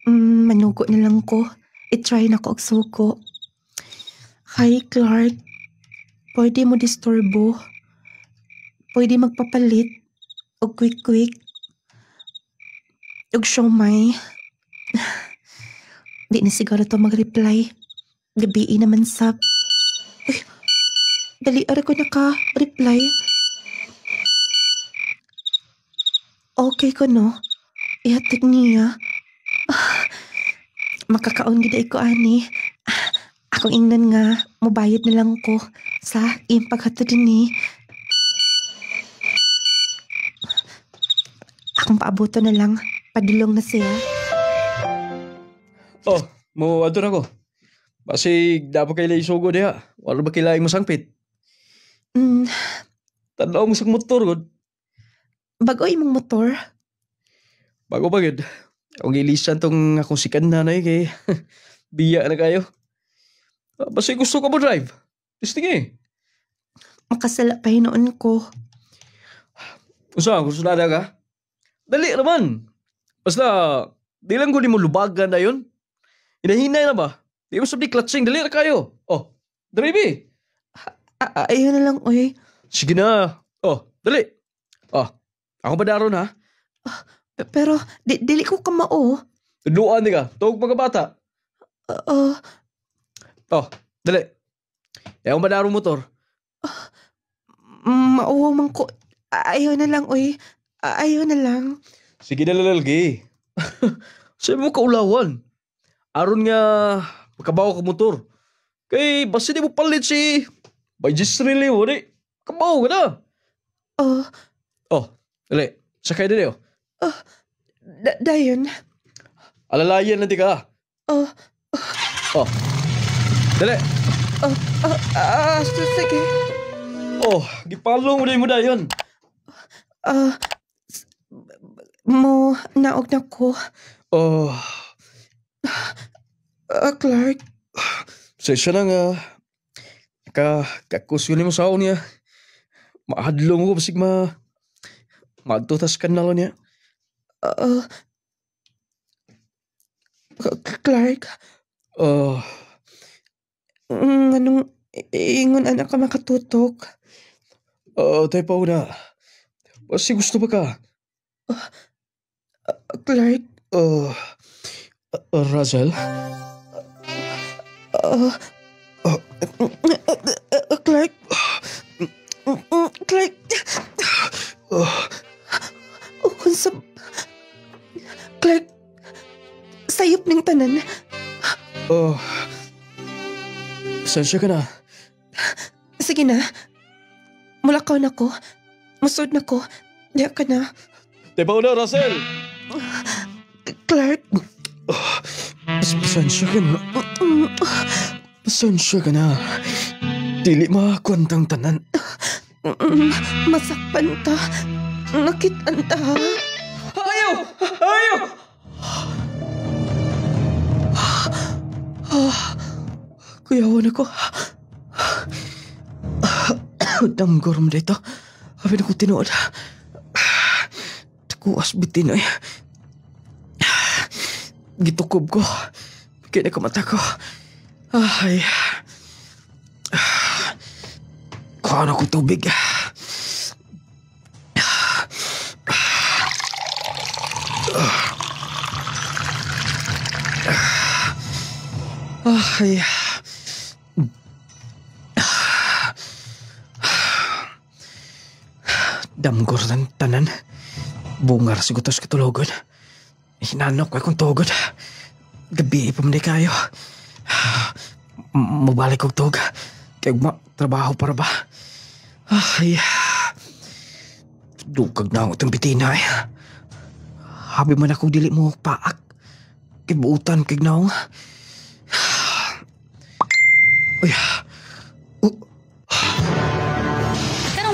Manugo na lang ko. I-try na ko og suko. Hi Clark. Pwede mo disturbo. Pwede magpapalit. Og quick. Og siomay. Di na siguro to mag-reply. Gabi naman sab. Uy, dali ara ko naka-reply. Okay ko no. Ihatid niya. Makakaon gid ko ani. Akong ingnan nga mobayad na lang ko sa iyang paghatod ni. Akong paabuto na lang. Padulong na siya. Oh, mo adto na ko. Basig dapat kaila isugo diha. Wala ba kailangan mo sangpit? Tanaw mo sa motor gud. Bago imong motor. Bago ba gud? Ang ilisan tong akong sikan na kay biya na kayo. Basta gusto ka mo drive. Testing eh. Makasala pa hinoon ko. Usa, gusto na ka? Dali naman. Basta, di lang ko mo lubagan na yun. Hinahinay na ba? Di mo sabi clutching, dali na kayo. Oh, dali bi. Ayun na lang, oy. Sige na. Oh, dali. Oh, ako ba daron ha? Pero, dili ko kamao. Tudluan di ka. Tuog mga bata. Oh, dali. Ayaw ba daron motor? Mauwaw man ko. Ayaw na lang, oy. Ayaw na lang. Sige na lalagi. Sabi mo kaulawan. Aron nga, makabawa ka motor. Kay, basta di mo palit si by Jezreel mo, di. Kabawa ka na. Oh, dali. Sakay na oh. Dayon. Alalayan na di ka. Oh. Dali. Sige. Oh, gipalong mo na yun. Mo, naog na ko. Oh. Clark. Sesya na nga. Kakusyon mo sa niya. Mahadlong ko basig magtutas ka na niya. Clark. Anong ingon anak ka makatutok? Tayo pa una. Basi gusto ba ka? Clark. Razel? Clark. Clark. Unsa? Clark. Sayop ning tanan. Sensya ka na. Sige na. Mulakaw na ko. Masod na ko. Diya ka na. Tayo pa una, Razel! Clark. Pasensya ka na. Pasensya ka na. Dili makakwantang tanan. Masakpan ta. Nakitaan ta. Ayaw! Ayaw! Kuyawan ako. Damgorom dito. Habi na ko tinuod. Takuas bitin ay. Gitukob ko. Kaya na mata ko. Ay. Kuha na ko tubig. Ay. Damgor ng tanan. Bungar sigutos katulogod. Hinanok ko akong tugod. Gabi pa man kayo. Mabalik kong tug. Kaya trabaho para ba? Ay. Dukag na ako itong bitina eh. Habi man ako dili mo paak. Kibuutan kay naong. Uy.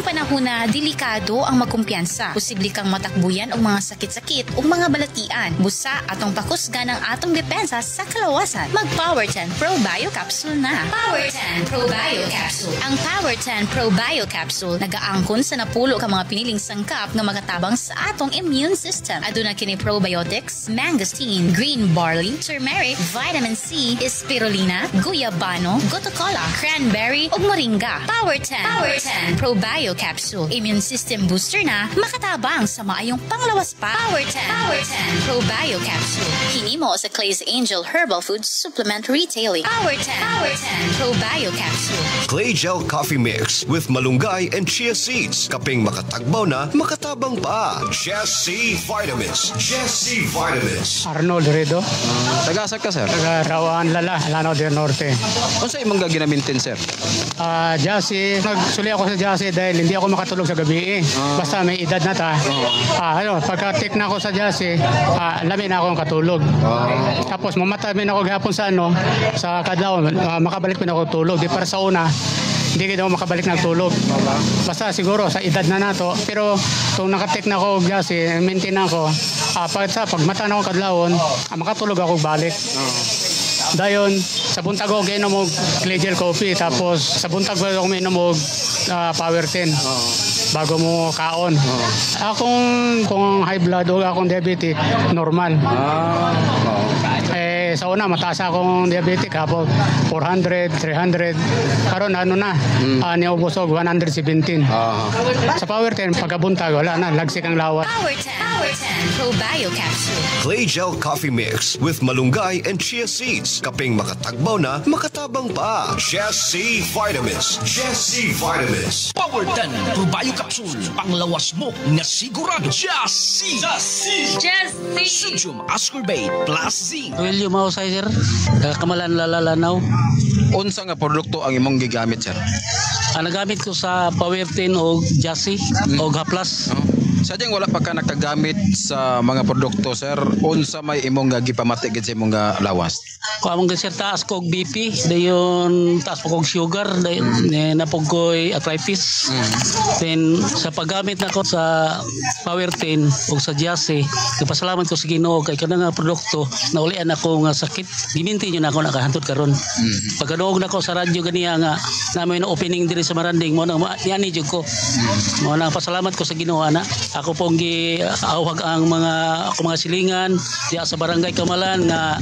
Panahon na delikado ang magkumpiyansa. Posible kang matakbuyan og mga sakit-sakit o mga balatian. Busa atong pakusgan ang atong depensa sa kalawasan. Mag Power 10 Pro Bio Capsule na. Power 10 Pro Bio Capsule. Ang Power 10 Pro Bio Capsule nagaangkon sa napulo ka mga piniling sangkap nga makatabang sa atong immune system. Aduna kini probiotics, mangosteen, green barley, turmeric, vitamin C, spirulina, guyabano, gotocola, cranberry ug moringa. Power 10 Pro Bio Capsule. Immune system booster na makatabang sa maayong panglawas pa. Power 10 Pro Bio Capsule. Hinimo sa Clay's Angel Herbal Food Supplement Retailing. Power 10 Pro Bio Capsule. Clay Gel Coffee Mix with malunggay and chia seeds. Kaping makatagbaw na, makatabang pa. Just C Vitamins. Just C Vitamins. Arnold Redo, Taga-asa ka, sir? taga Rawaan Lala, Lanao del Norte. Kung sa imong gaginamintin, sir? Jassy, nagsuli ako sa Jassy dahil hindi ako makatulog sa gabi eh. Basta may edad na ta. Pagka-take na ako sa Jassy, lamin na akong katulog. Tapos mamatamin ako gahapon sa sa kadlaw, makabalik pa na ako tulog. Di para sa una, hindi kita ako makabalik ng tulog. Basta siguro sa edad na nato. Pero kung nakatek na ako Jassy, maintain ako. Pag mata na ako kadlawon, makatulog ako balik. Dayon, sa buntag ako ginom og Clay Gel Coffee. Tapos sa buntag ako minom og Power 10 bago mo kaon. Kung high blood o akong diabetes, normal. Sa una, mataas akong diabetic hapo 400, 300. Karon niubos og 117. Sa Power 10, pagkabuntag, wala na, lagsik ang lawas. Power 10 Pro Bio Capsule. Clay Gel Coffee Mix with malunggay and chia seeds. Kaping makatagbaw na, makatabang pa. Just C Vitamins. Just C Vitamins. Power 10 Pro Bio Capsule. Panglawas mo na sigurado. Just C. Sodium ascorbate plus zinc. William Mausay, sir. Kamalan Lalanaw. Unsa nga produkto ang imong gigamit, sir? Nagamit ko sa Power 10 o Jassy o Haplas. Sadyang wala pa ka nakagamit sa mga produkto, sir. Unsa may imong gipamati gid sa imong lawas? Kung among sir, taas ko BP, dayon taas po kong sugar, dayon napog ko'y arthritis. Then sa paggamit na ko sa Power 10 o sa Jassy, nagpasalamat ko sa Ginoo kay kanang nga produkto na ulian ako nga sakit. Giminti nyo na ako nakahantod karon. Pagkaduog na ko sa radyo ganiya nga namin na opening diri sa Maranding, mo nang yani jud ko. Mo nang pasalamat ko sa Ginoo ana. Ako pong giawhag ang mga silingan diya sa barangay Kamalan nga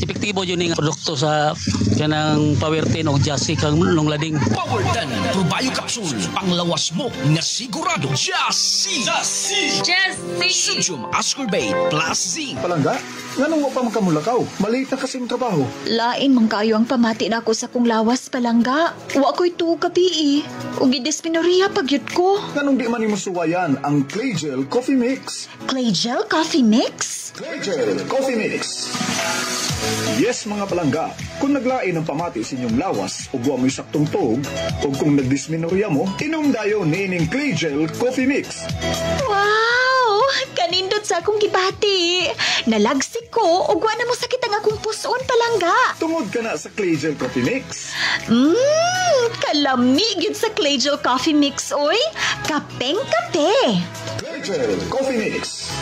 epektibo yun yung produkto sa kanang Power 10 o Jassy kang lunglading. Power 10 Pro Bio Capsule. Panglawas mo na sigurado. Just C. Sodium ascorbate plus zinc. Palangga, nganong mo pa makamulakaw? Maliit na kasing trabaho. Lain man kayo ang pamati na ako sa kong lawas, Palangga. Wa ko'y tuog kapi eh. Ugi dysmenorrhea pagyud ko. Nganong di man imo suwayan ang Clay Gel Coffee Mix? Clay Gel Coffee Mix? Clay Gel Coffee Mix. Yes, mga palangga, kung naglain ang pamati sa inyong lawas o buwa mo'y saktong tuog, o kung nagdysmenorrhea mo, inom dayo niining Clay Gel Coffee Mix. Wow! Kanindot sa akong gibati. Nalagsik ko o na mo sakit ang akong puson, Palangga. Tungod ka na sa Clay Gel Coffee Mix. Kalamig yun sa Clay Gel Coffee Mix, oy. Kapeng-kape. Clay Gel Coffee Mix.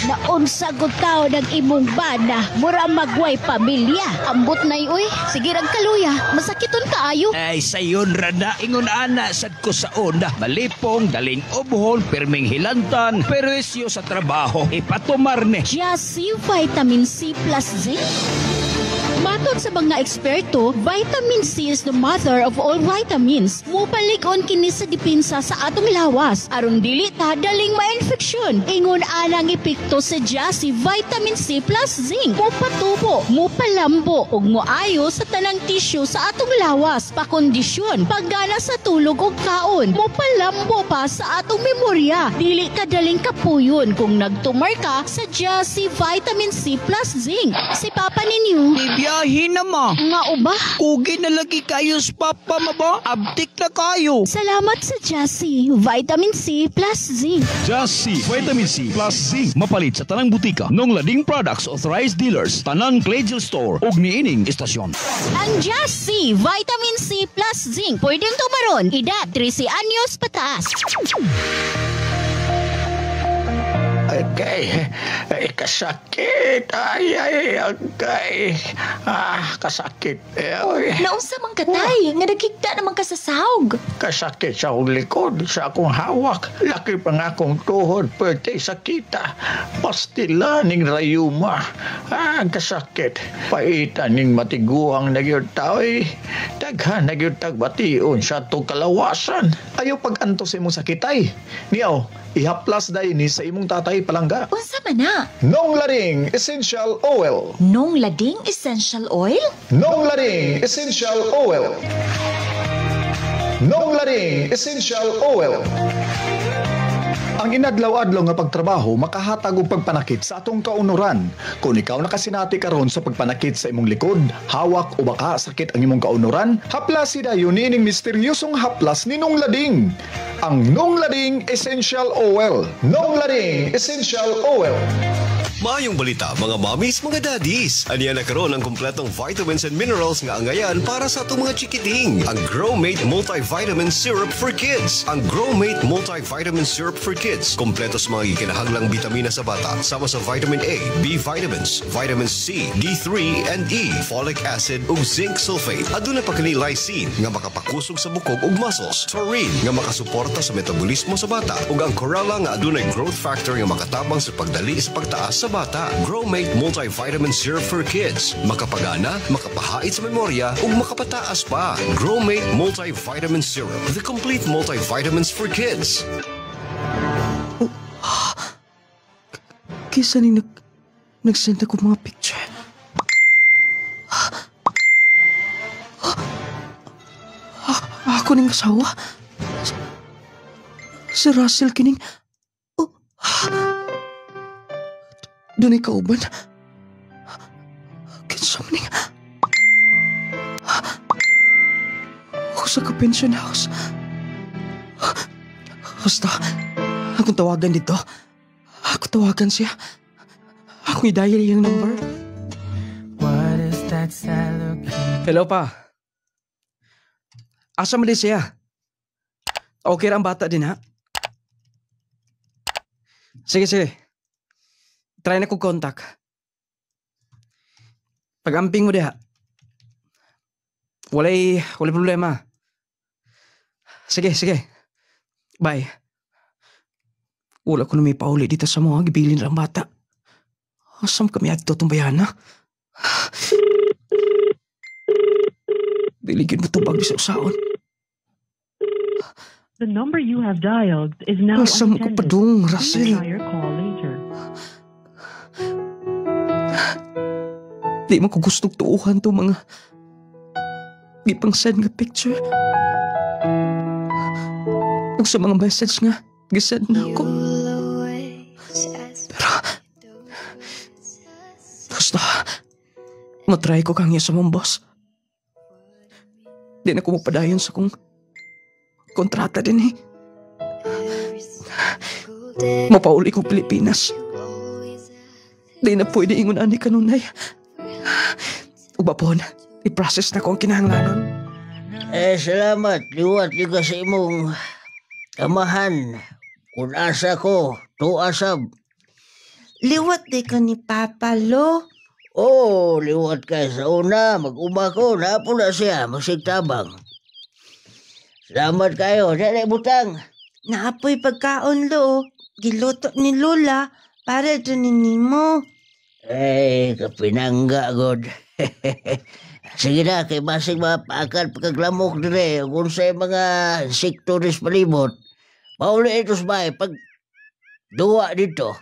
Naunsa gud taon ang imong bana, mura magway pamilya. Ambot na uy, sige rag kaluya, masakiton kaayo. Ay sayon rada ingon ana sad ko sa onda. Malipong daling obhon, perming hilantan, peresyo sa trabaho, ipatumar ni. Jassy Vitamin C plus zinc. Matod sa mga eksperto, vitamin C is the mother of all vitamins. Mupalig-on kini sa depensa sa atong lawas. Aron dili ta daling ma-infeksyon. Ingon anang epekto sa Jassy Vitamin C plus zinc. Mupatubo, mupalambo, ug moayo sa tanang tissue sa atong lawas. Pakondisyon, paggana sa tulog ug kaon. Mupalambo pa sa atong memorya. Dili ka daling kapuyon kung nagtumar ka sa Jassy Vitamin C plus zinc. Si Papa ninyo, Biyahe hina ma. Nga uba? Kugi na lagi kayo sa papa ma ba? Abtik na kayo. Salamat sa Jassy. Vitamin C plus Zinc. Jassy Vitamin C plus Zinc. Mapalit sa tanang butika. Nung Lading Products Authorized Dealers. Tanang Clagel Store. Ug niining istasyon. Ang Jassy Vitamin C plus Zinc. Pwedeng tumaron. Edad 13 anyos pataas. Agay, kasakit. Ay, agay. Kasakit. Naunsa man katay, nga nagkikta naman ka sa sahog. Kasakit sa akong likod, sa akong hawak. Laki pa nga akong tuhod, pwede sakita. Pastila ning rayuma. Kasakit. Paitan ning matiguang nagyod tao daghan nagyod tagbation sa itong kalawasan. Ayaw pag-antos imong sakitay. Niyaw, ihaplas dayon ni sa imong tatay palangga. Unsa man na? Nong Lading Essential Oil. Nong Lading Essential Oil? Nong Lading Essential Oil. Nong Lading Essential Oil. Ang inadlaw-adlaw nga pagtrabaho makahatag og pagpanakit sa atong kaunuran. Kung ikaw nakasinati karon sa pagpanakit sa imong likod, hawak o baka sakit ang imong kaunuran, haplas dayon niining misteryosong haplas ni Nong Lading. Ang Nong Lading Essential Oil. Nong Lading Essential Oil. Maayong balita mga mommies, mga daddies. Aniya na karon ang kompletong vitamins and minerals nga angayan para sa atong mga chikiting. Ang Growmate Multivitamin Syrup for Kids. Ang Growmate Multivitamin Syrup for Kids. Kompleto sa mga ikinahanglang bitamina sa bata. Sama sa vitamin A, B vitamins, vitamin C, D3 and E, folic acid ug zinc sulfate. Aduna pa kini lysine nga makapakusog sa bukog ug muscles. Taurine nga makasuporta sa metabolismo sa bata. Ug ang chlorella nga adunay growth factor nga makatabang sa pagdali sa pagtaas sa bata. Growmate Multivitamin Syrup for Kids. Makapagana, makapahait sa memorya, ug makapataas pa. Growmate Multivitamin Syrup. The complete multivitamins for kids. Kisa ni nagsend ako mga picture. Ako ning asawa. Si Russell kining... Doon kauban. Kinsa man ning... Ako sa ka-pension house. Basta, akong tawagan dito. Ako tawagan siya. Ako i-dial yung number. What is that sad look? Hello pa. Asa man din siya? Okay ra ang bata din ha? Sige. Try na kong contact. Pag-amping mo diha. Walay problema. Sige. Bye. Wala ko na may pauli dito sa mga gibilin ng bata. Asam kami agto itong bayana. Diligid mo itong bagay sa usaon. The number you have dialed is now Asam ko padung, Russell. Try your call later. Di man ko gustong tuuhan to mga gipang-send nga picture. Ug sa mga message nga gisend na ako. Pero basta matry ko kang sa mong boss. Di na ko mapadayon sa kong kontrata din eh. Mapauli ko Pilipinas. Di na pwede ingon ani kanunay. Ubapon, i-process na ko ang kinahanglanon. Salamat. Liwat yung sa imong kamahan. Kung asa ko, tuasab. Liwat di ka ni Papa, lo. Oo, liwat ka sa una. Mag-uma ko, napo na siya. Magsigtabang. Salamat kayo. Dali butang. Naapoy pagkaon, lo. Giluto ni Lola para doon mo. Ay, kapinangga, God. Sige na, kay basig mapaakal pagkaglamok dire. Kung sa mga sektoris palibot, mauli ito sa bahay pag duwa dito.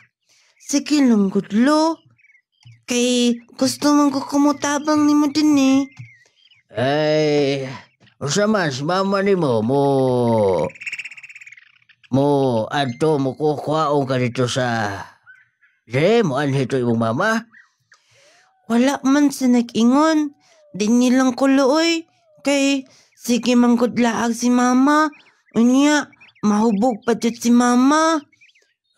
Sige lang, Gudlo. Kay gusto mong kukumutabang ni mo din eh. Ay, usa man, si mama ni mo adto mo kukuhaon ka dito sa... mo anhito imong mama? Wala man sa nag-ingon. Dinhi lang ko looy. Kay sige manggudlaag si mama. Unya, mahubog pa jud si mama.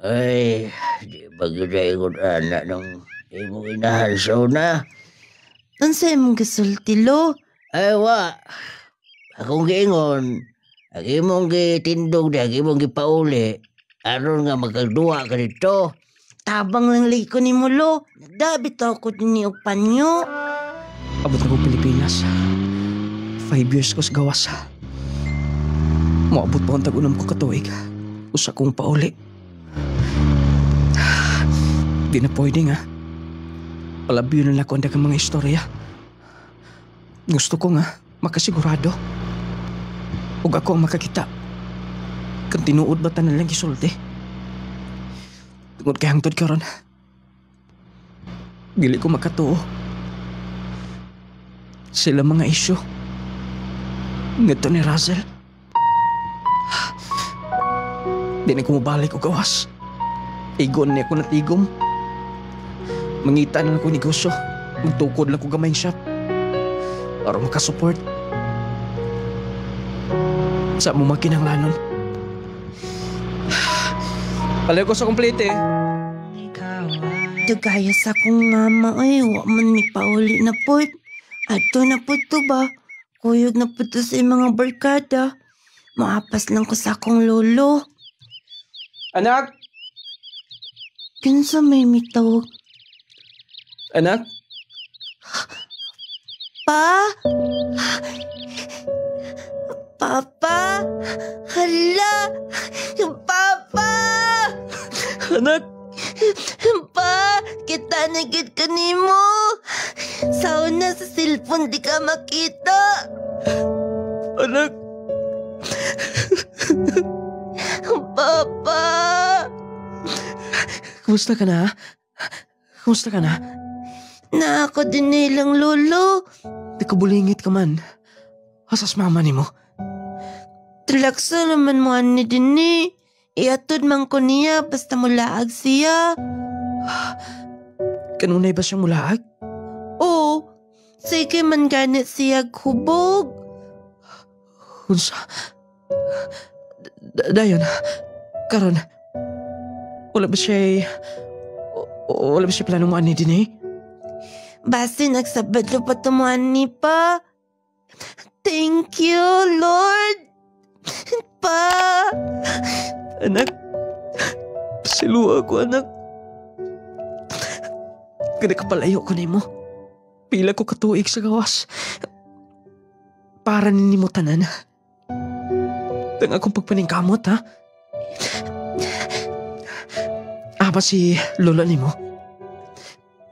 Ay, di ba ginaingon anak ng imong inahansaw na? Unsa imong gisulti lo? Ay, wa. Akong giingon, ang imong gitindog na, ang imong gipauli, aron nga magkagduwa ka dito. Tabang lang liko ni mo lo. Nagdabit ako din ni og panyo. Abot ako Pilipinas. 5 years ko sa gawas. Moabot pa ang tag-unam ko katuig. Usa kong pauli. Di na pwede nga. Palabyo na lang ako ang dagang mga istorya. Gusto ko nga makasigurado. Huwag ako ang makakita. Kung tinuod ba tanan lang gisulti. Tungod kay hangtod karon. Dili ko makatuo. Sila mga isyu. Ngadto ni Razel. Di na ko mabalik o gawas. Igon niya ako natigom. Mangita na lang ko negosyo. Magtukod lang ko gamay shop. Para makasupport. Sa mo makinanglanon. Palayo ko sa komplete. Dugaya sa akong mama ay wa man mi pauli na pod. Ato na pod to ba? Kuyog na pod to sa mga barkada. Maapas lang ko sa akong lolo. Anak! Kinsa may mitawag? Anak? Pa? Papa? Hala! Papa! Anak! Pa! Kita na gid ka nimo! Sauna sa cellphone di ka makita! Anak! Papa! Kumusta ka na? Kumusta ka na? Na ako din nilang lolo. Di ka bulingit ka man. Asas mama ni mo. Talaksa naman mo ani din ni. Iatod man ko niya basta mulaag siya. Kanunay ba siyang mulaag? Oo. Sige man ganit siya hubog. Unsa? Dayon, karon. Wala ba siya planong mo ani din eh? Basi nagsabad na patumuan ni pa. Thank you, Lord. Pa. Anak, siluwa ko anak. Kada kapalayo ko nimo. Pila ko katuig sa gawas. Para ninimo tanan. Tang akong pagpaningkamot ha. Aba si lola nimo.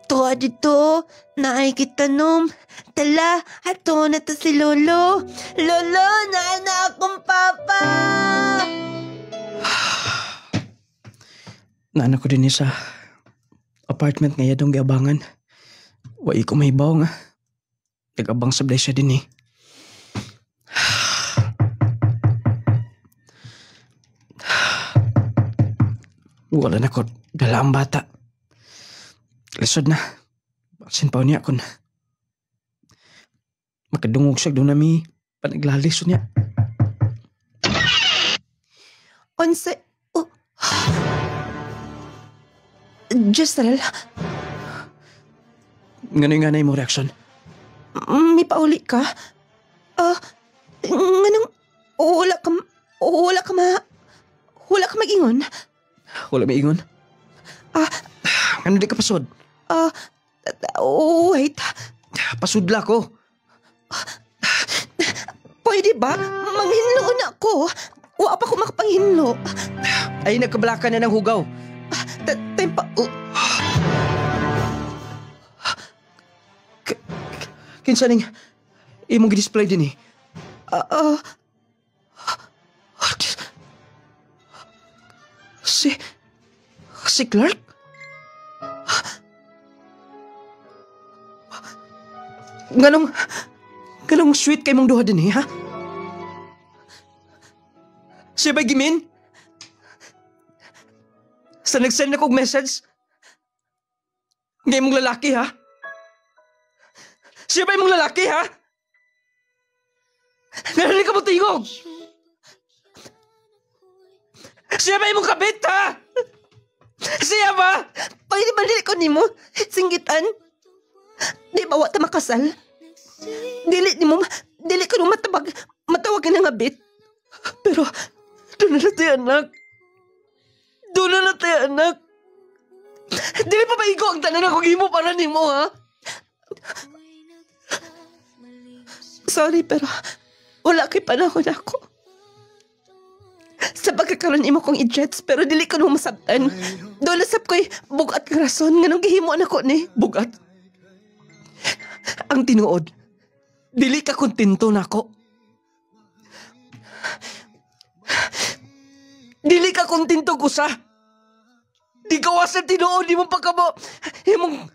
Tuwa dito, naay kita nom. Tala, ato na to si Lolo. Lolo, na akong papa! Naanak ko din sa apartment nga yadong giabangan. Wai ko may baw nga. Nag-abang sablay siya din eh. Wala na ko dala ang bata. Lisod na. Baksin pa niya kon. Makadungog siya doon nami panaglalis niya. Onse... Oh. Justel. Ngano'y mo reaksyon? May pauli ka? Nganong... Wala ka mag-ingon? Wala may ingon? Ano di ka pasod? Wait. Pasudla ko. Pwede ba? Manghinlo na ako. Wa pa ko makapanghinlo. Ay, nagkablaka na ng hugaw. Time pa... Kinsa ning imong gi-display din eh? Si Clark? Ganong sweet kay mong duha din eh, ha? Siya ba'y gimin? Sa nag-send na kong message? Ngay mong lalaki, ha? Siya ba yung mong lalaki, ha? Narinig ka mo tingog? Siya ba yung mong kabit, ha? Siya ba? Pwede ba dili ko nimo? Singgitan? Di ba wata makasal? Dili ko nung matawag na nga bit. Pero, doon na tayo anak. Doon na tayo anak. Dili pa ba igo ang tanan akong himo para nimo, ha? Sorry, pero wala kay panahon ako. Sa pagkakaroon imo kong i-jets, pero dili ko nung masabtan. Doon nasab ko'y bugat ng rason nga nung gihimo na ko ni. Bugat? Ang tinuod, dili ka kontento na ako. Dili ka kontento ko sa. Di ka wasa tinuod, di mo pagkabo. Imong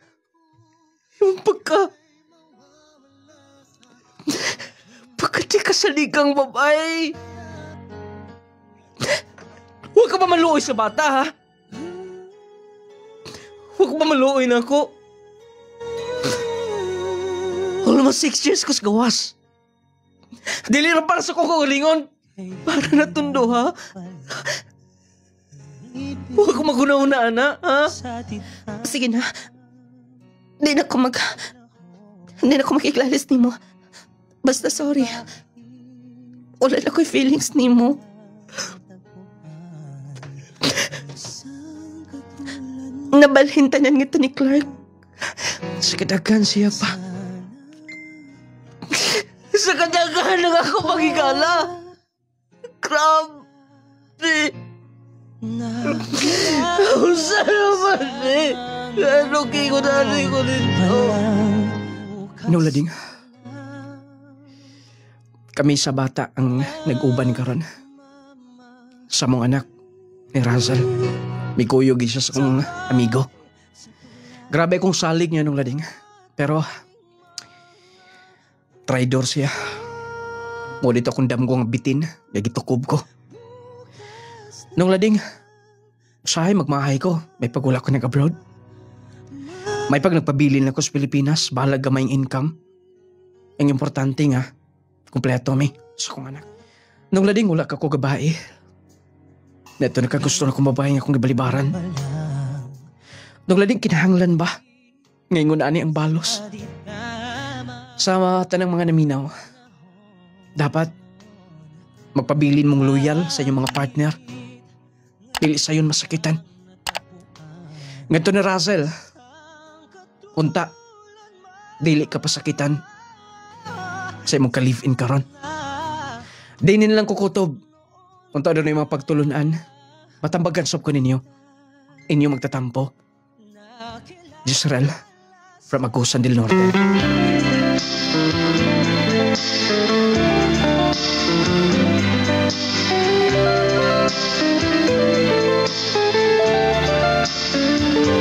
pagkati ka sa ligang babae. Huwag ka ba maluoy sa bata, ha? Huwag ka ba maluoy na ako? Almost 6 years ko sa gawas. Dili na para sa kukulingon. Para natundo, ha? Huwag ko maguna-una, ana, ha? Sige na. Hindi na ko makiklalis ni mo. Basta sorry. Wala na ko'y feelings ni mo. Nabalhintanan ngito ni Clark. Sa kadagan siya pa. Sa kadagan lang ako magigala. Grabe. Usa naman eh. Ano kingunanay ko nito? Lading. Kami sa bata ang nag-uban karon. Sa mong anak ni Razel. May kuyog siya sa kong amigo. Grabe kong salig niya nung lading. Pero, traidor siya. Mo dito akong damgo ang bitin. Nagitukob ko. Nung lading, usahay magmahay ko. May pagula ko nag-abroad. May pag nagpabilin ako sa Pilipinas. Balag gamay income. Ang importante nga, kumpleto mi sa kong anak. Nung lading, wala ka ko gabae. Neto nakagusto na kong babae nga akong gibalibaran. Nung lading kinahanglan ba? Ngayon ani ang balos. Sa tanang mga naminaw, dapat magpabilin mong loyal sa inyong mga partner. Pili sa yun masakitan. Ngayon ni Razel, unta, dili ka pasakitan sa imong ka-live-in karon. Di nilang kukutob. Unta doon yung mga pagtulunan. Matambagan sop ko ninyo. Inyo magtatampo. Gisrel, from Agusan del Norte.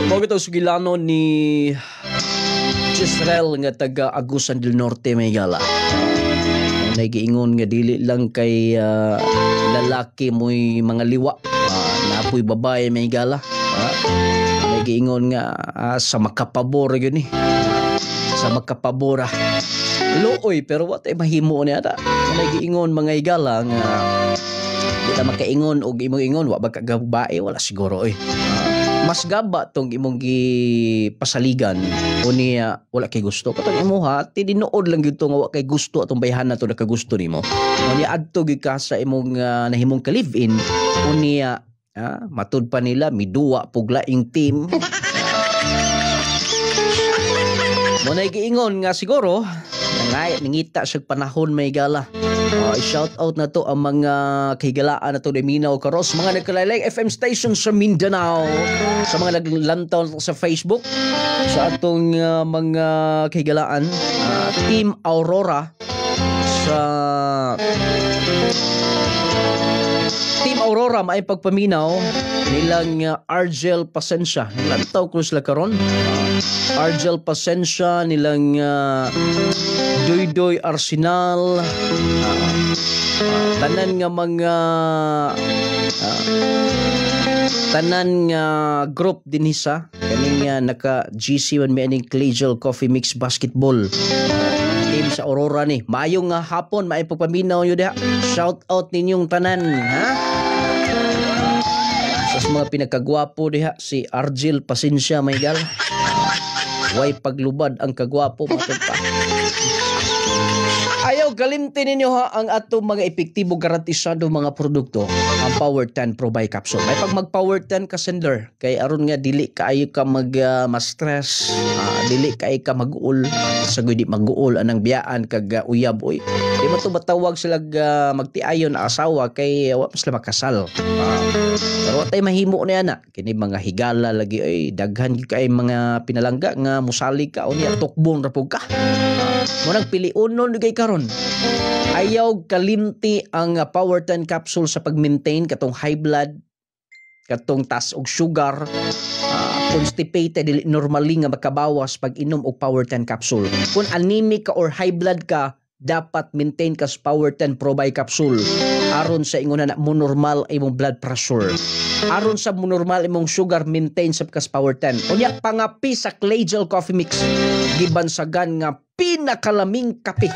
Mga ito sugilano ni Gisrel nga taga Agusan del Norte, may gala. Nagiingon nga dili lang kay lalaki mo'y mga liwa. Napoy babae may gala. Nagiingon nga sa makapabor yun eh. Sa makapabora. Looy pero what ay mahimo niya ata. Nagiingon mga igala nga di ta makaingon og imong ingon wa ba ka babae wala siguro eh. Mas gaba tong imong gipasaligan o niya wala kay gusto. Katong imo ha, tinuod lang gyud nga wa kay gusto atong bayhan nato nakagusto nimo. O niya adto gyud ka sa imong nahimong ka live-in o niya matud pa nila miduwa puglaing team. Mo na giingon nga siguro nangita sa panahon may gala. I-shout out na to ang mga kahigalaan na to de Minaw Karos, mga nagkalaylay FM station sa Mindanao, sa mga naglantaw sa Facebook, sa atong mga kahigalaan, Team Aurora sa Team Aurora may pagpaminaw nilang Argel Pasensya. Lantaw ko sila karon. Argel Pasensya nilang Doy Arsenal, tanan nga mga tanan nga group din isa kaning naka GC man may aning collegial coffee mix basketball team sa Aurora ni. Mayong nga hapon, maipagpaminaw nyo diha. Shout out ninyong tanan, ha? Sa mga pinagkagwapo diha, si Argel Pasensya, may gal. Way paglubad ang kagwapo, matod pa. Ayaw kalimtin ninyo ha ang atong mga epektibo garantisado mga produkto ang Power 10 Pro by Capsule. May pag mag Power 10 ka sender kay aron nga dili kaayo ka ma-stress, dili kaayo ka mag-uol sa di mag-uol anang biyaan kag uyab oy. Di ba to matawag sila magtiayon na asawa kay wa mas makasal. Pero tay mahimo ni ana kini mga higala lagi ay daghan kay mga pinalangga nga musali ka unya tukbong ra pug ka. Murag piliunon kay karon. Ayaw kalimti ang Power 10 capsule sa pag-maintain katong high blood, katong taas og sugar, constipated, dili normally nga makabawas pag inom og Power 10 capsule. Kung anemic ka or high blood ka, dapat maintain ka sa Power 10 Pro by Capsule aron sa ingon na mo normal imong blood pressure. Aron sa mo normal imong sugar, maintain sa kas Power 10. Unya pangapi sa Clay Gel Coffee Mix gibansagan nga pinakalaming kape.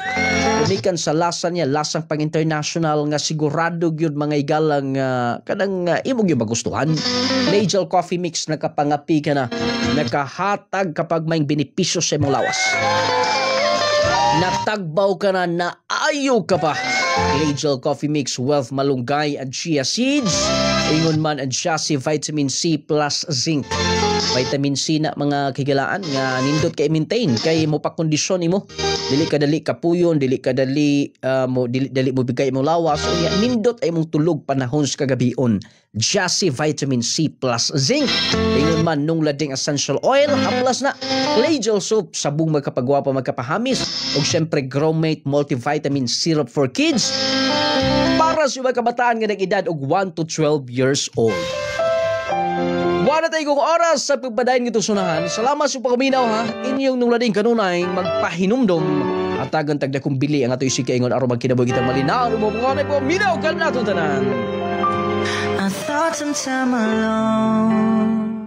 Unikan sa lasa niya, lasang pang international nga sigurado gyud mga igalang kanang imong gyud magustuhan. Clay Gel Coffee Mix nakapangapi ka na, nakahatag kapag may benepisyo sa imong lawas. Natagbaw ka na, naayo ka pa. Clay Gel Coffee Mix, wealth malunggay and chia seeds. Ingon man and siya si vitamin C plus zinc. Vitamin C na mga kigalaan nga nindot kay maintain kay mo pa kondisyon nimo. Dili ka dali kapuyon, dili ka dali dali mo bigay mo lawas. Unya nindot ay mong tulog panahon sa kagabion. Jassy Vitamin C plus zinc. Ingon man nung lading essential oil, haplas na Clay Gel soap, sabong magkapagwapa magkapahamis, ug syempre Growmate multivitamin syrup for kids para sa mga kabataan nga nag-edad og 1 to 12 years old. Wala tayo kong oras sa pagpadayon ng sunahan. Salamat sa pagkaminaw ha. Inyong nung lading kanunay magpahinumdom at tagang tagda kong bili ang ato isika ingon aron magkinabuhi kitang malinaw. Rumopunganay po, minaw ka na tanan. I thought some time alone